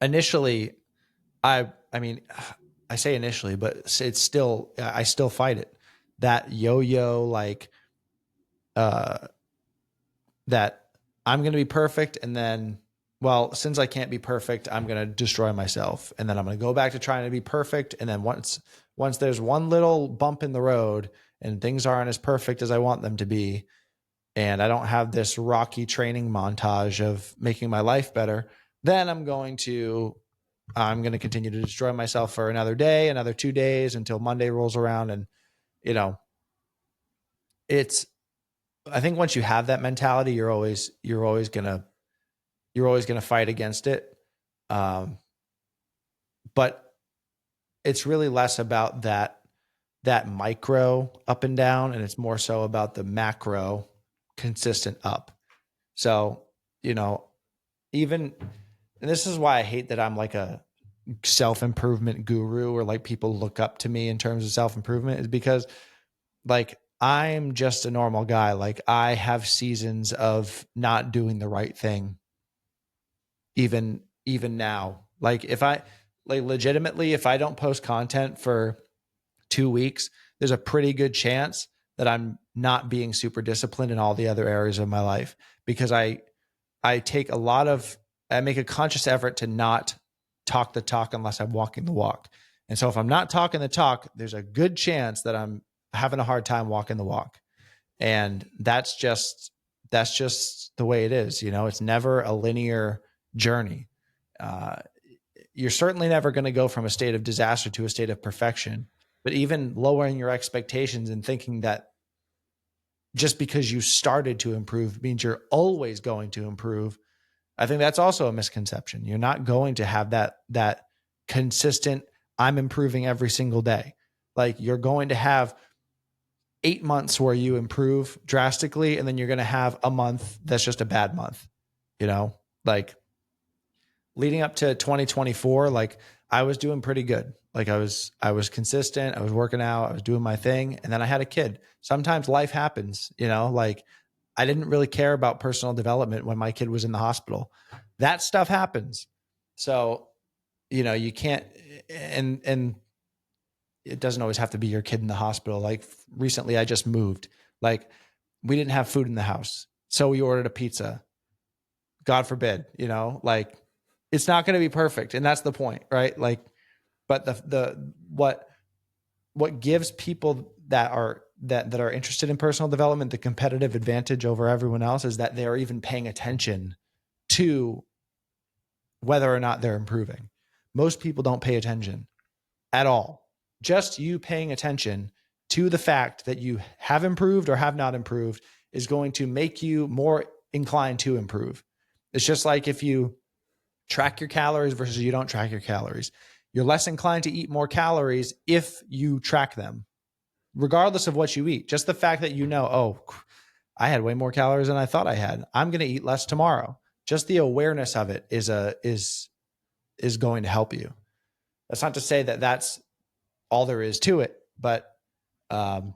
S2: initially I mean, I say initially, but it's still, I still fight it. That yo-yo, like, that I'm going to be perfect. And then, well, since I can't be perfect, I'm going to destroy myself. And then I'm going to go back to trying to be perfect. And then once there's one little bump in the road and things aren't as perfect as I want them to be, and I don't have this rocky training montage of making my life better, then I'm going to continue to destroy myself for another day, another 2 days, until Monday rolls around. And, it's, I think once you have that mentality, you're always going to fight against it. But it's really less about that micro up and down, and it's more so about the macro consistent up. So, even, and this is why I hate that I'm like a self-improvement guru, or like people look up to me in terms of self-improvement, is because like, I'm just a normal guy. Like, I have seasons of not doing the right thing. Even now, like, if I, like, legitimately, if I don't post content for 2 weeks, there's a pretty good chance that I'm not being super disciplined in all the other areas of my life, because I make a conscious effort to not talk the talk unless I'm walking the walk. And so if I'm not talking the talk, there's a good chance that I'm having a hard time walking the walk. And that's that's just the way it is. It's never a linear journey. Uh, you're certainly never going to go from a state of disaster to a state of perfection. But even lowering your expectations and thinking that just because you started to improve means you're always going to improve, I think that's also a misconception. You're not going to have that consistent, I'm improving every single day. Like, you're going to have 8 months where you improve drastically, and then you're going to have a month that's just a bad month. Like, leading up to 2024, like, I was doing pretty good. Like, I was consistent, I was working out, I was doing my thing, and then I had a kid. Sometimes life happens, like, I didn't really care about personal development when my kid was in the hospital. That stuff happens. So, you can't, and it doesn't always have to be your kid in the hospital. Like, recently I just moved. Like, we didn't have food in the house, so we ordered a pizza. God forbid, like, it's not going to be perfect, and that's the point, right? Like, but the what gives people that are interested in personal development the competitive advantage over everyone else is that they are even paying attention to whether or not they're improving. Most people don't pay attention at all. Just you paying attention to the fact that you have improved or have not improved is going to make you more inclined to improve. It's just like if you track your calories versus you don't track your calories. You're less inclined to eat more calories if you track them, regardless of what you eat. Just the fact that oh, I had way more calories than I thought I had. I'm going to eat less tomorrow. Just the awareness of it is going to help you. That's not to say that that's all there is to it, but um,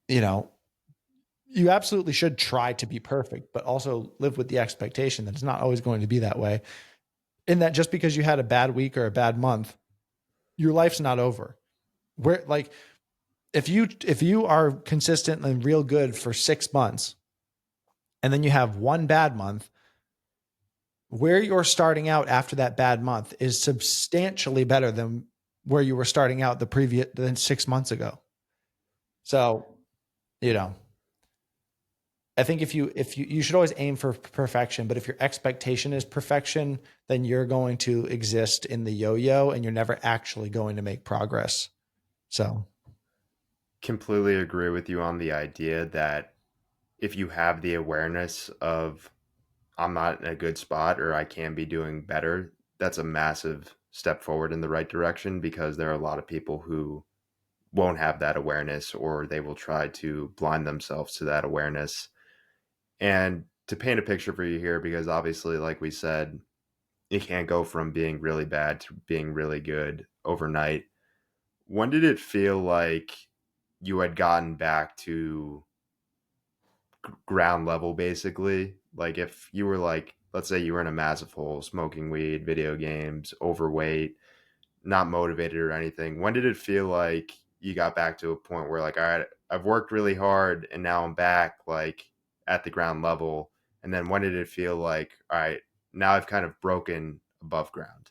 S2: you know, you absolutely should try to be perfect, but also live with the expectation that it's not always going to be that way. And that just because you had a bad week or a bad month, your life's not over. Where, like, if you are consistent and real good for 6 months and then you have one bad month, where you're starting out after that bad month is substantially better than where you were starting out than 6 months ago. So, you know, I think if you should always aim for perfection, but if your expectation is perfection, then you're going to exist in the yo-yo and you're never actually going to make progress. So,
S1: Completely agree with you on the idea that if you have the awareness of I'm not in a good spot or I can be doing better, that's a massive step forward in the right direction because there are a lot of people who won't have that awareness or they will try to blind themselves to that awareness. And to paint a picture for you here, because obviously, like we said, you can't go from being really bad to being really good overnight. When did it feel like you had gotten back to ground level, basically? Like, if you were like, let's say you were in a massive hole, smoking weed, video games, overweight, not motivated or anything, when did it feel like you got back to a point where, like, all right, I've worked really hard and now I'm back, like, at the ground level? And then when did it feel like, all right, now I've kind of broken above ground?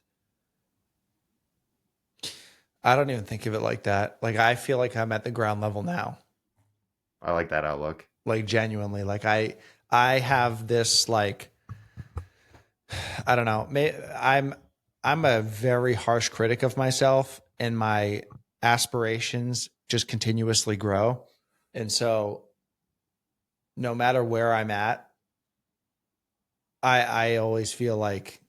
S2: I don't even think of it like that. Like, I feel like I'm at the ground level now.
S1: I like that outlook.
S2: Like, genuinely. Like, I have this, like, I don't know. I'm a very harsh critic of myself, and my aspirations just continuously grow. And so, no matter where I'm at, I always feel like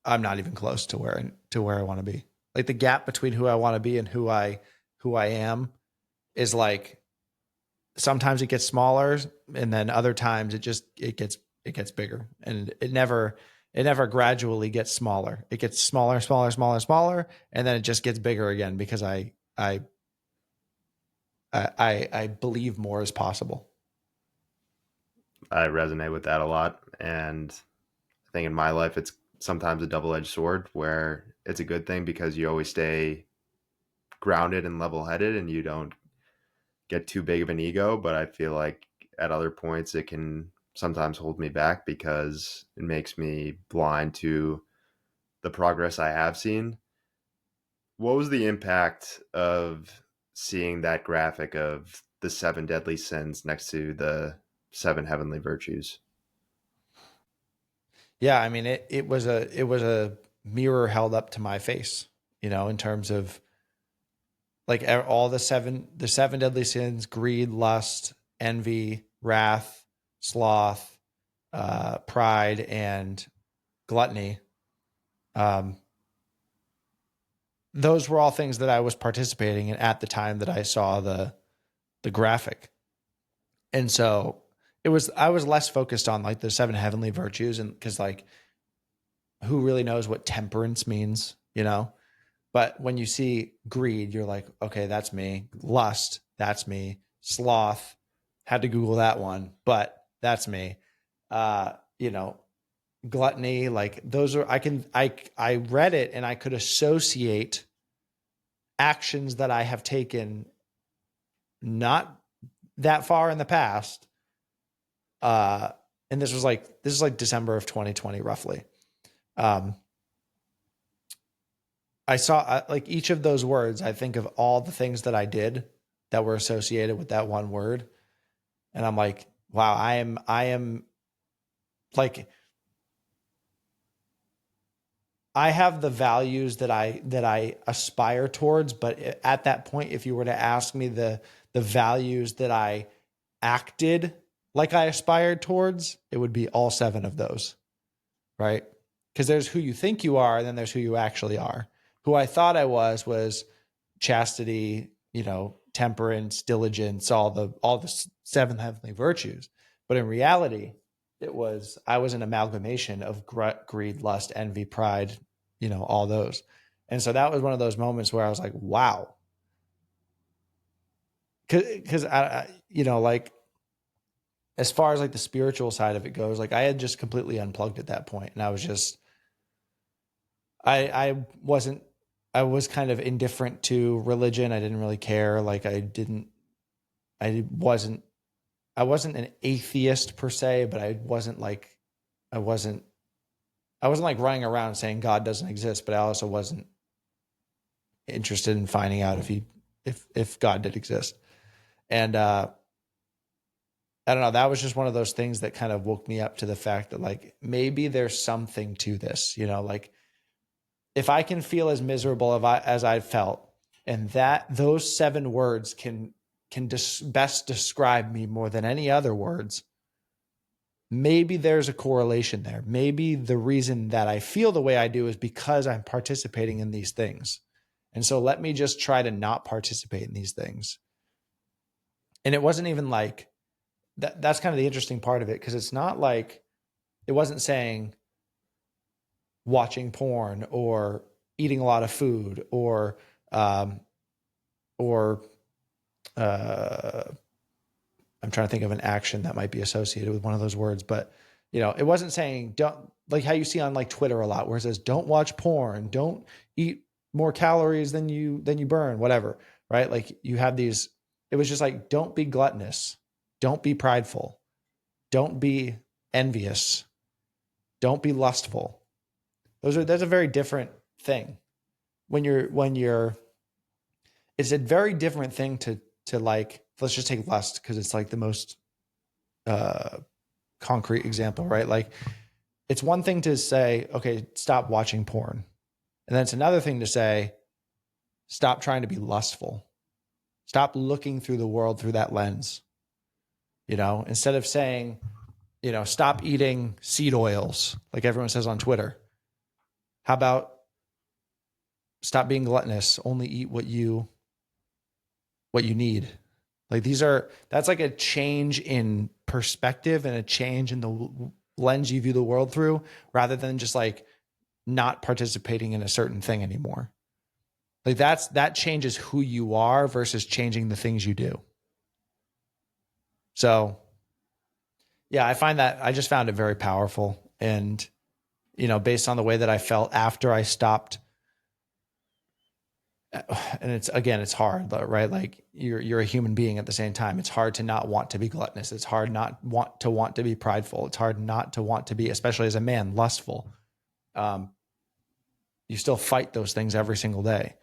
S2: I'm not even close to where I want to be. Like, the gap between who I want to be and who I am is, like, sometimes it gets smaller, and then other times it gets bigger, and it never gradually gets smaller. It gets smaller, smaller, smaller, smaller, and then it just gets bigger again because I believe more is possible.
S1: I resonate with that a lot. And I think in my life, it's sometimes a double edged sword where it's a good thing because you always stay grounded and level headed and you don't get too big of an ego. But I feel like at other points, it can sometimes hold me back because it makes me blind to the progress I have seen. What was the impact of seeing that graphic of the seven deadly sins next to the seven heavenly virtues.
S2: Yeah, I mean it was a mirror held up to my face, in terms of like all the seven deadly sins: greed, lust, envy, wrath, sloth, pride, and gluttony. Um, those were all things that I was participating in at the time that I saw the graphic. And so I was less focused on like the seven heavenly virtues, and because like who really knows what temperance means. But when you see greed, you're like, okay, that's me. Lust, that's me. Sloth, had to Google that one, but that's me. Uh, you know, Gluttony, like those are I read it and I could associate actions that I have taken not that far in the past. Uh, and this is like December of 2020, roughly. Um, I saw like each of those words. I think of all the things that I did that were associated with that one word, and I'm like, wow, I am like I have the values that I aspire towards, but at that point, if you were to ask me the values that I acted like I aspired towards, it would be all seven of those, right? Because there's who you think you are, and then there's who you actually are. Who I thought I was chastity, temperance, diligence, all the seven heavenly virtues. But in reality, I was an amalgamation of greed, lust, envy, pride, all those. And so that was one of those moments where I was like, wow. Because like as far as like the spiritual side of it goes, like I had just completely unplugged at that point, and I was just I wasn't I was kind of indifferent to religion. I didn't really care. Like I wasn't I wasn't an atheist per se, but I wasn't I wasn't like running around saying God doesn't exist, but I also wasn't interested in finding out if God did exist. And I don't know, that was just one of those things that kind of woke me up to the fact that like maybe there's something to this, like if I can feel as miserable as I felt, and that those seven words can best describe me more than any other words, maybe there's a correlation there. Maybe the reason that I feel the way I do is because I'm participating in these things. And so let me just try to not participate in these things. And it wasn't even like that's kind of the interesting part of it, because it's not like it wasn't saying watching porn or eating a lot of food um, or I'm trying to think of an action that might be associated with one of those words, but it wasn't saying don't, like how you see on like Twitter a lot, where it says don't watch porn, don't eat more calories than you burn, whatever, right? Like you have these. It was just like don't be gluttonous, don't be prideful, don't be envious, don't be lustful. That's a very different thing. When you're it's a very different thing to like, let's just take lust because it's like the most concrete example, right? Like it's one thing to say, okay, stop watching porn. And then it's another thing to say, stop trying to be lustful. Stop looking through the world through that lens. Instead of saying, stop eating seed oils, like everyone says on Twitter. How about stop being gluttonous, only eat what you need? Like that's like a change in perspective and a change in the lens you view the world through, rather than just like not participating in a certain thing anymore. Like that changes who you are versus changing the things you do. So yeah, I just found it very powerful. And, based on the way that I felt after I stopped, and it's hard, right? Like you're a human being at the same time. It's hard to not want to be gluttonous. It's hard not want to be prideful. It's hard not to want to be, especially as a man, lustful. You still fight those things every single day.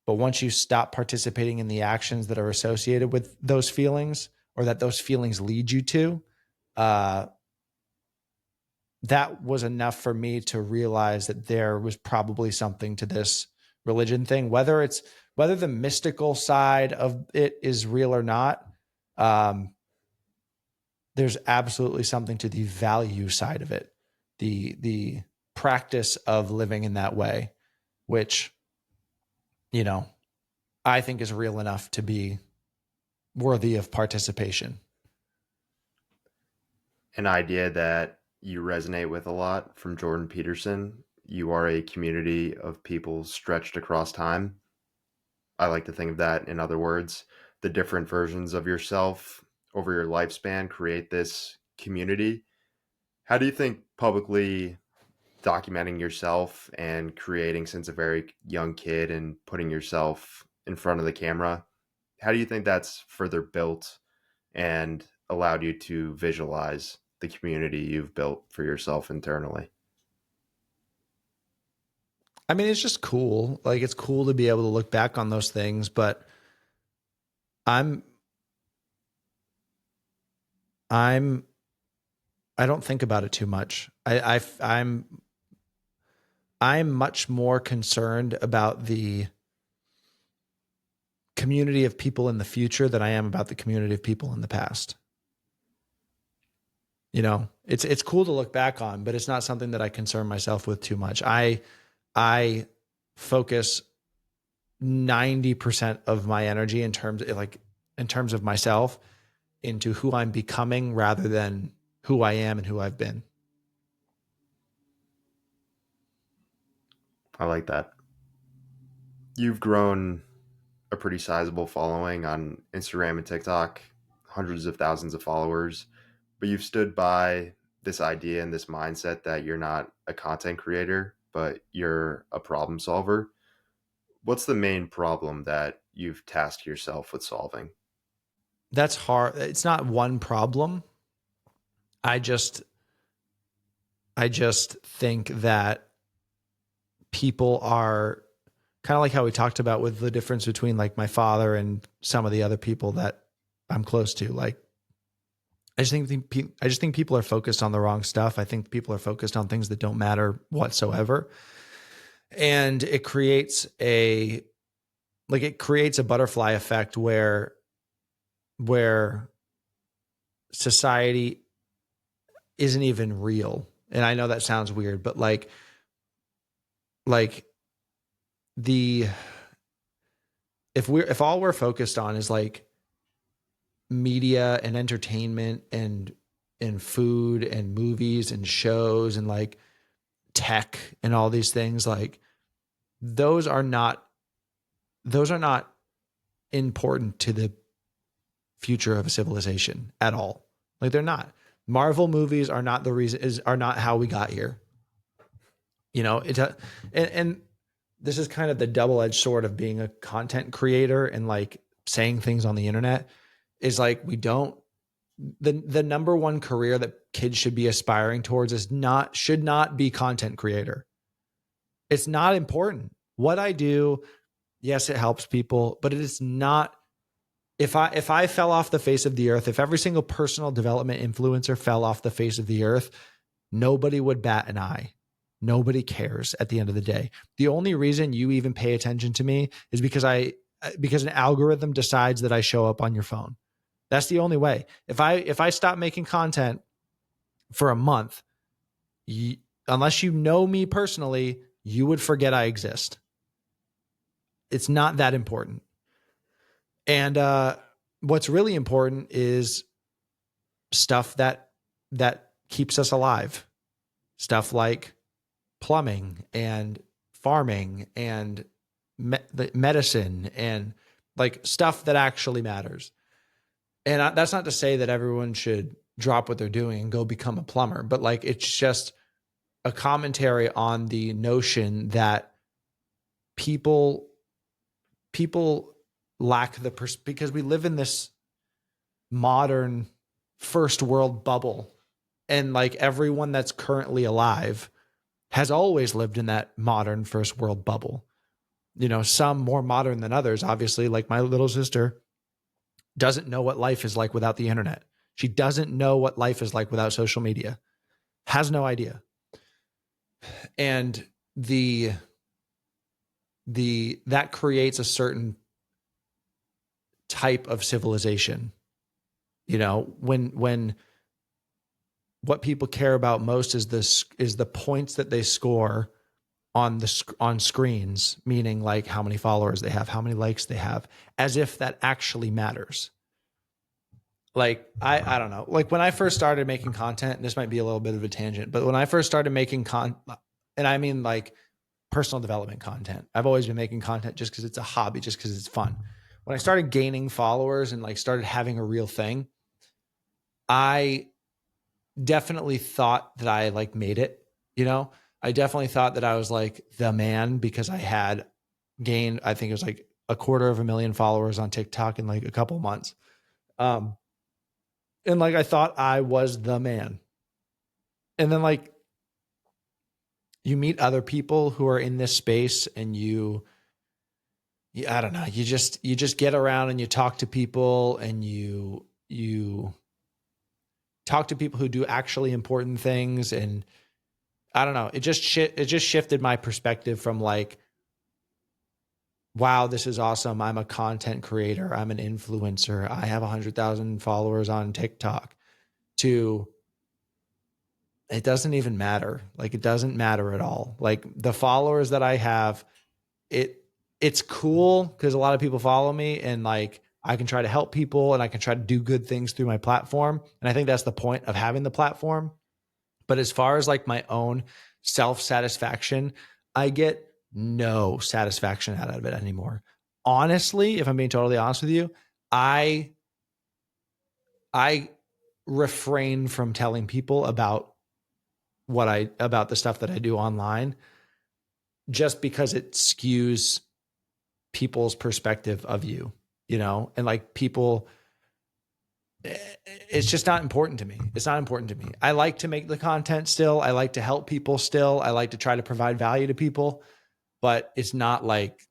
S2: But once you stop participating in the actions that are associated with those feelings, or that those feelings lead you to, uh, that was enough for me to realize that there was probably something to this religion thing, whether the mystical side of it is real or not. Um, there's absolutely something to the value side of it, the practice of living in that way, which, you know, I think is real enough to be worthy of participation.
S1: An idea that you resonate with a lot from Jordan Peterson. You are a community of people stretched across time. I like to think of that in other words. The different versions of yourself over your lifespan create this community. How do you think publicly documenting yourself and creating since a very young kid and putting yourself in front of the camera, how do you think that's further built and allowed you to visualize the community you've built for yourself internally?
S2: I mean, it's just cool. Like, it's cool to be able to look back on those things, but I'm, I'm, I don't think about it too much. I'm much more concerned about the community of people in the future than I am about the community of people in the past. You know, it's cool to look back on, but it's not something that I concern myself with too much. I focus 90% of my energy in terms of myself into who I'm becoming rather than who I am and who I've been.
S1: I like that. You've grown a pretty sizable following on Instagram and TikTok, hundreds of thousands of followers, but you've stood by this idea and this mindset that you're not a content creator, but you're a problem solver. What's the main problem that you've tasked yourself with solving?
S2: That's hard. It's not one problem. I just I just think that people are kind of like how we talked about with the difference between like my father and some of the other people that I'm close to. Like, I just think people are focused on the wrong stuff. I think people are focused on things that don't matter whatsoever, and it creates a butterfly effect where society isn't even real. And I know that sounds weird, but like the if all we're focused on is like media and entertainment and food and movies and shows and like tech and all these things, like those are not those are not important to the future of a civilization at all. Like, they're not. Marvel movies are not the reason are not how we got here. You know, and this is kind of the double-edged sword of being a content creator and like saying things on the internet is like we don't the number one career that kids should be aspiring towards is not should not be content creator. It's not important. What I do, yes, it helps people, but it is not. If I fell off the face of the earth, if every single personal development influencer fell off the face of the earth, nobody would bat an eye. Nobody cares at the end of the day. The only reason you even pay attention to me is because an algorithm decides that I show up on your phone. That's the only way. If I stop making content for a month, unless you know me personally, you would forget I exist. It's not that important. And what's really important is stuff that keeps us alive. Stuff like plumbing and farming and medicine and like stuff that actually matters. And that's not to say that everyone should drop what they're doing and go become a plumber, but like it's just a commentary on the notion that people people lack because we live in this modern first world bubble, and like everyone that's currently alive has always lived in that modern first world bubble. You know, some more modern than others, obviously. Like my little sister doesn't know what life is like without the internet. She doesn't know what life is like without social media. Has no idea. And the that creates a certain type of civilization. You know, when what people care about most is the points that they score on screens, meaning like how many followers they have, how many likes they have, as if that actually matters. Like I don't know. Like when I first started making content, and this might be a little bit of a tangent, but when I first started making and I mean like personal development content. I've always been making content just because it's a hobby, just because it's fun. When I started gaining followers and like started having a real thing, I definitely thought that I like made it, you know? I definitely thought that I was like the man because I had gained, I think it was like 250,000 followers on TikTok in like a couple months. Um, and like I thought I was the man. And then like you meet other people who are in this space and I don't know, you just get around and you talk to people and you talk to people who do actually important things. And I don't know, it just shifted my perspective from like, wow, this is awesome. I'm a content creator. I'm an influencer. I have 100,000 followers on TikTok to it doesn't even matter. Like it doesn't matter at all. Like the followers that I have, it it's cool because a lot of people follow me and like I can try to help people and I can try to do good things through my platform. And I think that's the point of having the platform. But as far as like my own self satisfaction, I get no satisfaction out of it anymore. Honestly, if I'm being totally honest with you, I I refrain from telling people about the stuff that I do online just because it skews people's perspective of you, you know? And like people it's just not important to me. It's not important to me. I like to make the content still. I like to help people still. I like to try to provide value to people, but it's not like,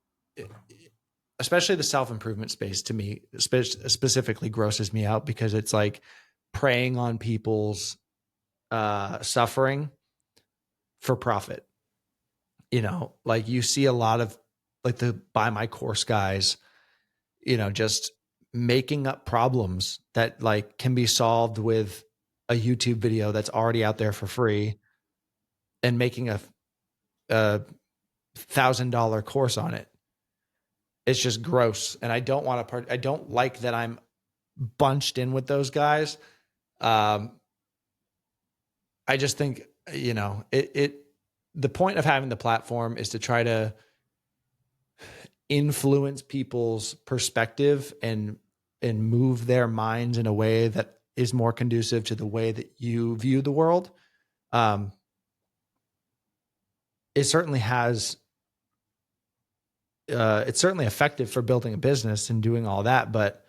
S2: especially the self improvement space to me specifically grosses me out because it's like preying on people's suffering for profit. You know, like you see a lot of like the buy my course guys, you know, just making up problems that like can be solved with a YouTube video that's already out there for free and making a $1,000 course on it. It's just gross. And I don't want to I don't like that I'm bunched in with those guys. Um, I just think, you know, the point of having the platform is to try to influence people's perspective and move their minds in a way that is more conducive to the way that you view the world. Um, it certainly has it's certainly effective for building a business and doing all that, but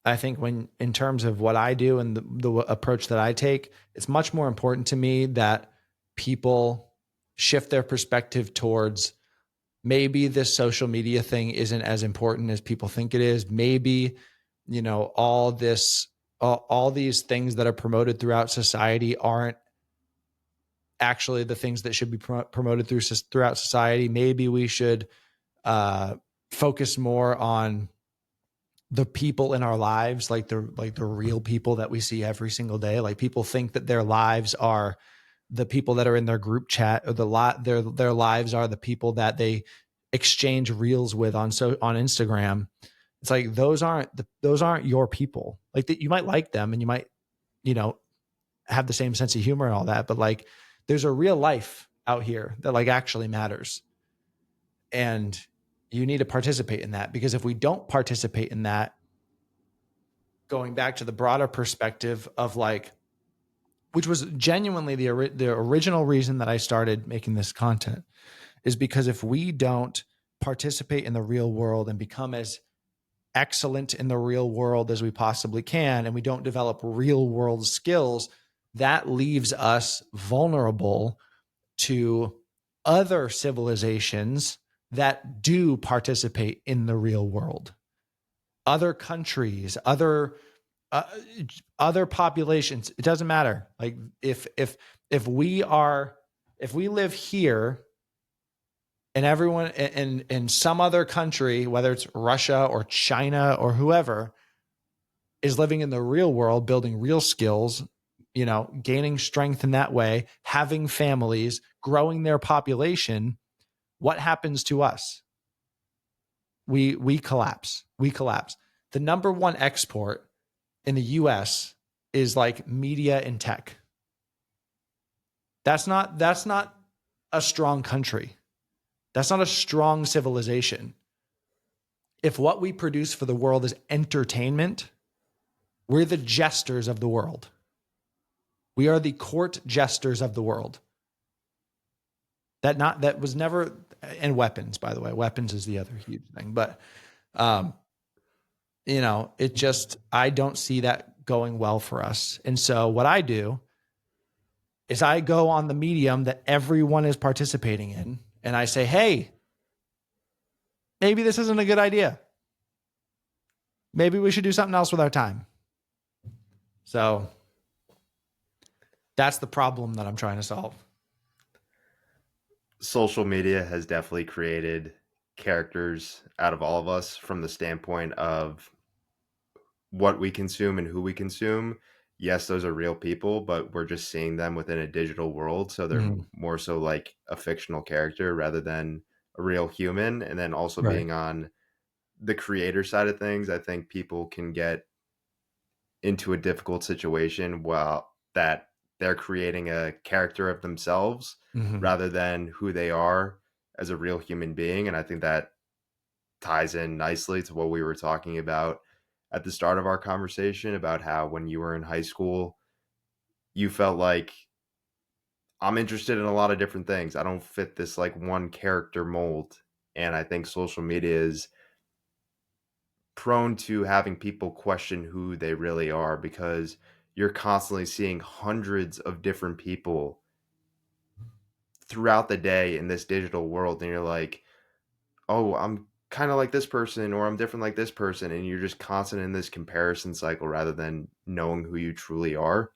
S2: I think when in terms of what I do and the approach that I take, it's much more important to me that people shift their perspective towards maybe this social media thing isn't as important as people think it is. Maybe, you know, all these things that are promoted throughout society aren't actually the things that should be promoted throughout society. Maybe we should uh, focus more on the people in our lives, like the real people that we see every single day. Like people think that their lives are the people that are in their group chat, or their lives are the people that they exchange reels with on Instagram. It's like those aren't your people. Like that you might like them and you might, you know, have the same sense of humor and all that, but like there's a real life out here that like actually matters. And you need to participate in that, because if we don't participate in that, going back to the broader perspective of like, which was genuinely the original reason that I started making this content, is because if we don't participate in the real world and become as excellent in the real world as we possibly can, and we don't develop real world skills, that leaves us vulnerable to other civilizations that do participate in the real world, other countries, other uh, other populations, it doesn't matter. Like if we are, if we live here and everyone in some other country, whether it's Russia or China or whoever, is living in the real world, building real skills, you know, gaining strength in that way, having families, growing their population, what happens to us? We collapse. We collapse. The number one export in the US is like media and tech. That's not a strong country. That's not a strong civilization. If what we produce for the world is entertainment, we're the jesters of the world. We are the court jesters of the world. That was never, and weapons, by the way. Weapons is the other huge thing. But you know, it just, I don't see that going well for us. And so what I do is I go on the medium that everyone is participating in and I say, hey, maybe this isn't a good idea. Maybe we should do something else with our time. So that's the problem that I'm trying to solve.
S1: Social media has definitely created characters out of all of us from the standpoint of what we consume and who we consume. Yes, those are real people, but we're just seeing them within a digital world. So they're more so like a fictional character rather than a real human. And then also
S2: Right.
S1: being on the creator side of things, I think people can get into a difficult situation while that they're creating a character of themselves rather than who they are as a real human being. And I think that ties in nicely to what we were talking about at the start of our conversation about how when you were in high school, you felt like I'm interested in a lot of different things. I don't fit this like one character mold. And I think social media is prone to having people question who they really are because you're constantly seeing hundreds of different people throughout the day in this digital world. And you're like, oh, I'm kind of like this person or I'm different like this person. And you're just constant in this comparison cycle rather than knowing who you truly are.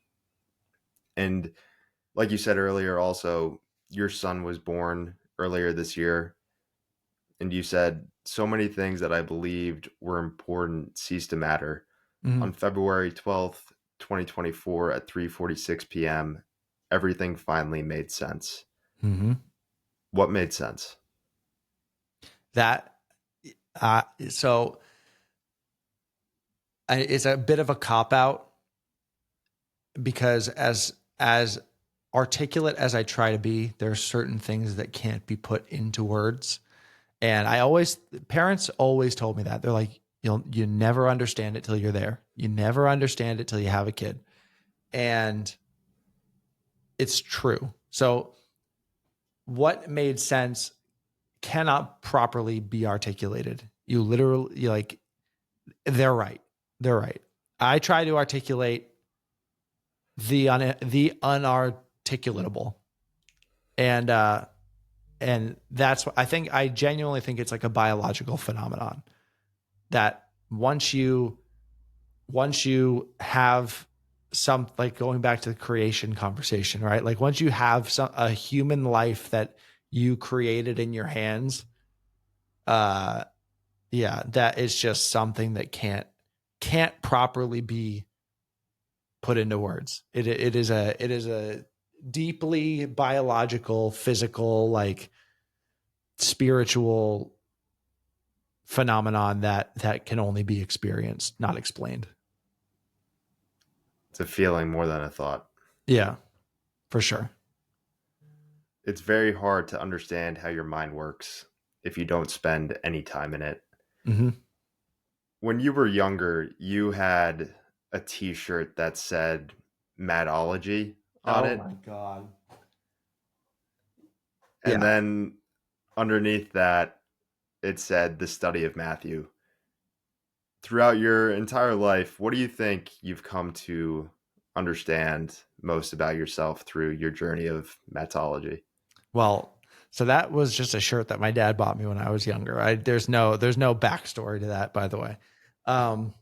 S1: And like you said earlier, also, your son was born earlier this year. And you said so many things that I believed were important ceased to matter.
S2: Mm-hmm.
S1: On February 12th, 2024 at 3:46 p.m., everything finally made sense.
S2: Mm-hmm.
S1: What made sense?
S2: That, so it's a bit of a cop out because as articulate as I try to be, there are certain things that can't be put into words. And parents always told me that. They're like, you never understand it till you're there. You never understand it till you have a kid. And it's true. So what made sense cannot properly be articulated. You literally, like, they're right. They're right. I try to articulate the unarticulatable. And that's what I think. I genuinely think it's like a biological phenomenon that once you have some, like, going back to the creation conversation, right? Like once you have a human life that you created in your hands, yeah, that is just something that can't properly be put into words. It is a deeply biological, physical, like spiritual phenomenon that can only be experienced, not explained.
S1: It's a feeling more than a thought.
S2: Yeah, for sure.
S1: It's very hard to understand how your mind works if you don't spend any time in it.
S2: Mm-hmm.
S1: When you were younger, you had a t-shirt that said Mattology on
S2: Oh
S1: it.
S2: my God.
S1: And
S2: Yeah.
S1: then underneath that, it said the study of Matthew. Throughout your entire life, what do you think you've come to understand most about yourself through your journey of Mattology?
S2: Well, so that was just a shirt that my dad bought me when I was younger. There's no backstory to that, by the way. Um,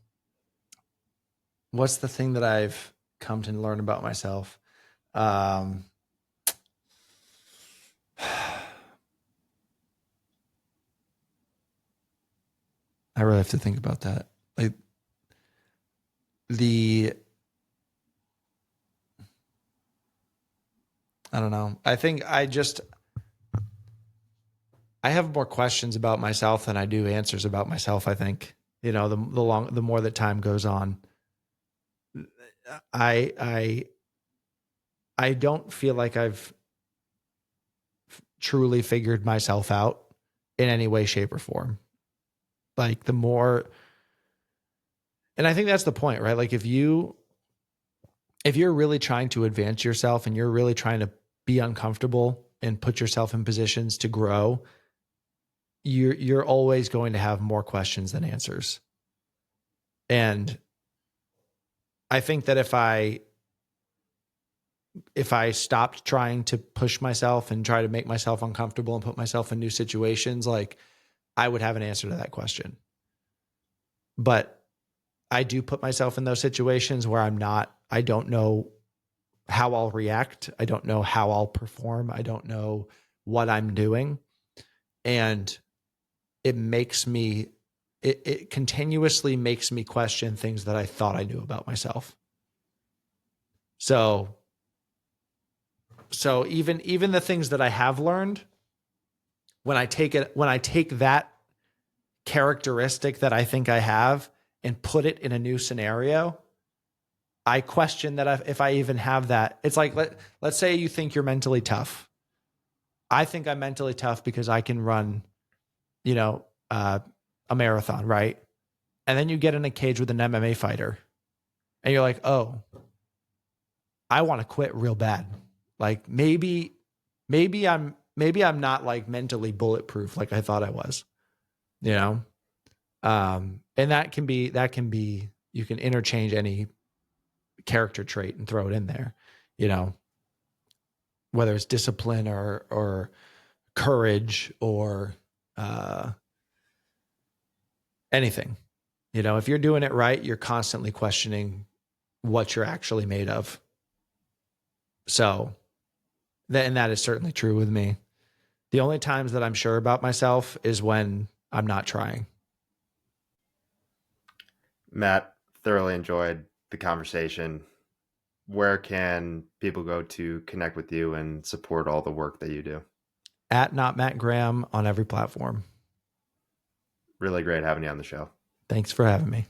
S2: what's the thing that I've come to learn about myself? Um, I really have to think about that. Like the, I don't know. I think I have more questions about myself than I do answers about myself. I think, the more that time goes on, I, I, I don't feel like I've truly figured myself out in any way, shape, or form. Like the more, and I think that's the point, right? Like if you're really trying to advance yourself and you're really trying to be uncomfortable and put yourself in positions to grow, you're always going to have more questions than answers. And I think that if I stopped trying to push myself and try to make myself uncomfortable and put myself in new situations, like I would have an answer to that question. But I do put myself in those situations where I don't know how I'll react. I don't know how I'll perform. I don't know what I'm doing. And it makes me, it continuously makes me question things that I thought I knew about myself. So, even the things that I have learned, when I take that characteristic that I think I have and put it in a new scenario, I question that if I even have that. It's like, let's say you think you're mentally tough. I think I'm mentally tough because I can run, you know, uh, a marathon, right? And then you get in a cage with an MMA fighter and you're like, oh, I want to quit real bad. Like maybe I'm not like mentally bulletproof like I thought I was, you know? And that can be, you can interchange any character trait and throw it in there, you know, whether it's discipline or courage or uh, anything. If you're doing it right, you're constantly questioning what you're actually made of. So, and that is certainly true with me. The only times that I'm sure about myself is when I'm not trying.
S1: Matt, thoroughly enjoyed the conversation. Where can people go to connect with you and support all the work that you do?
S2: At not Matt Graham on every platform.
S1: Really great having you on the show.
S2: Thanks for having me.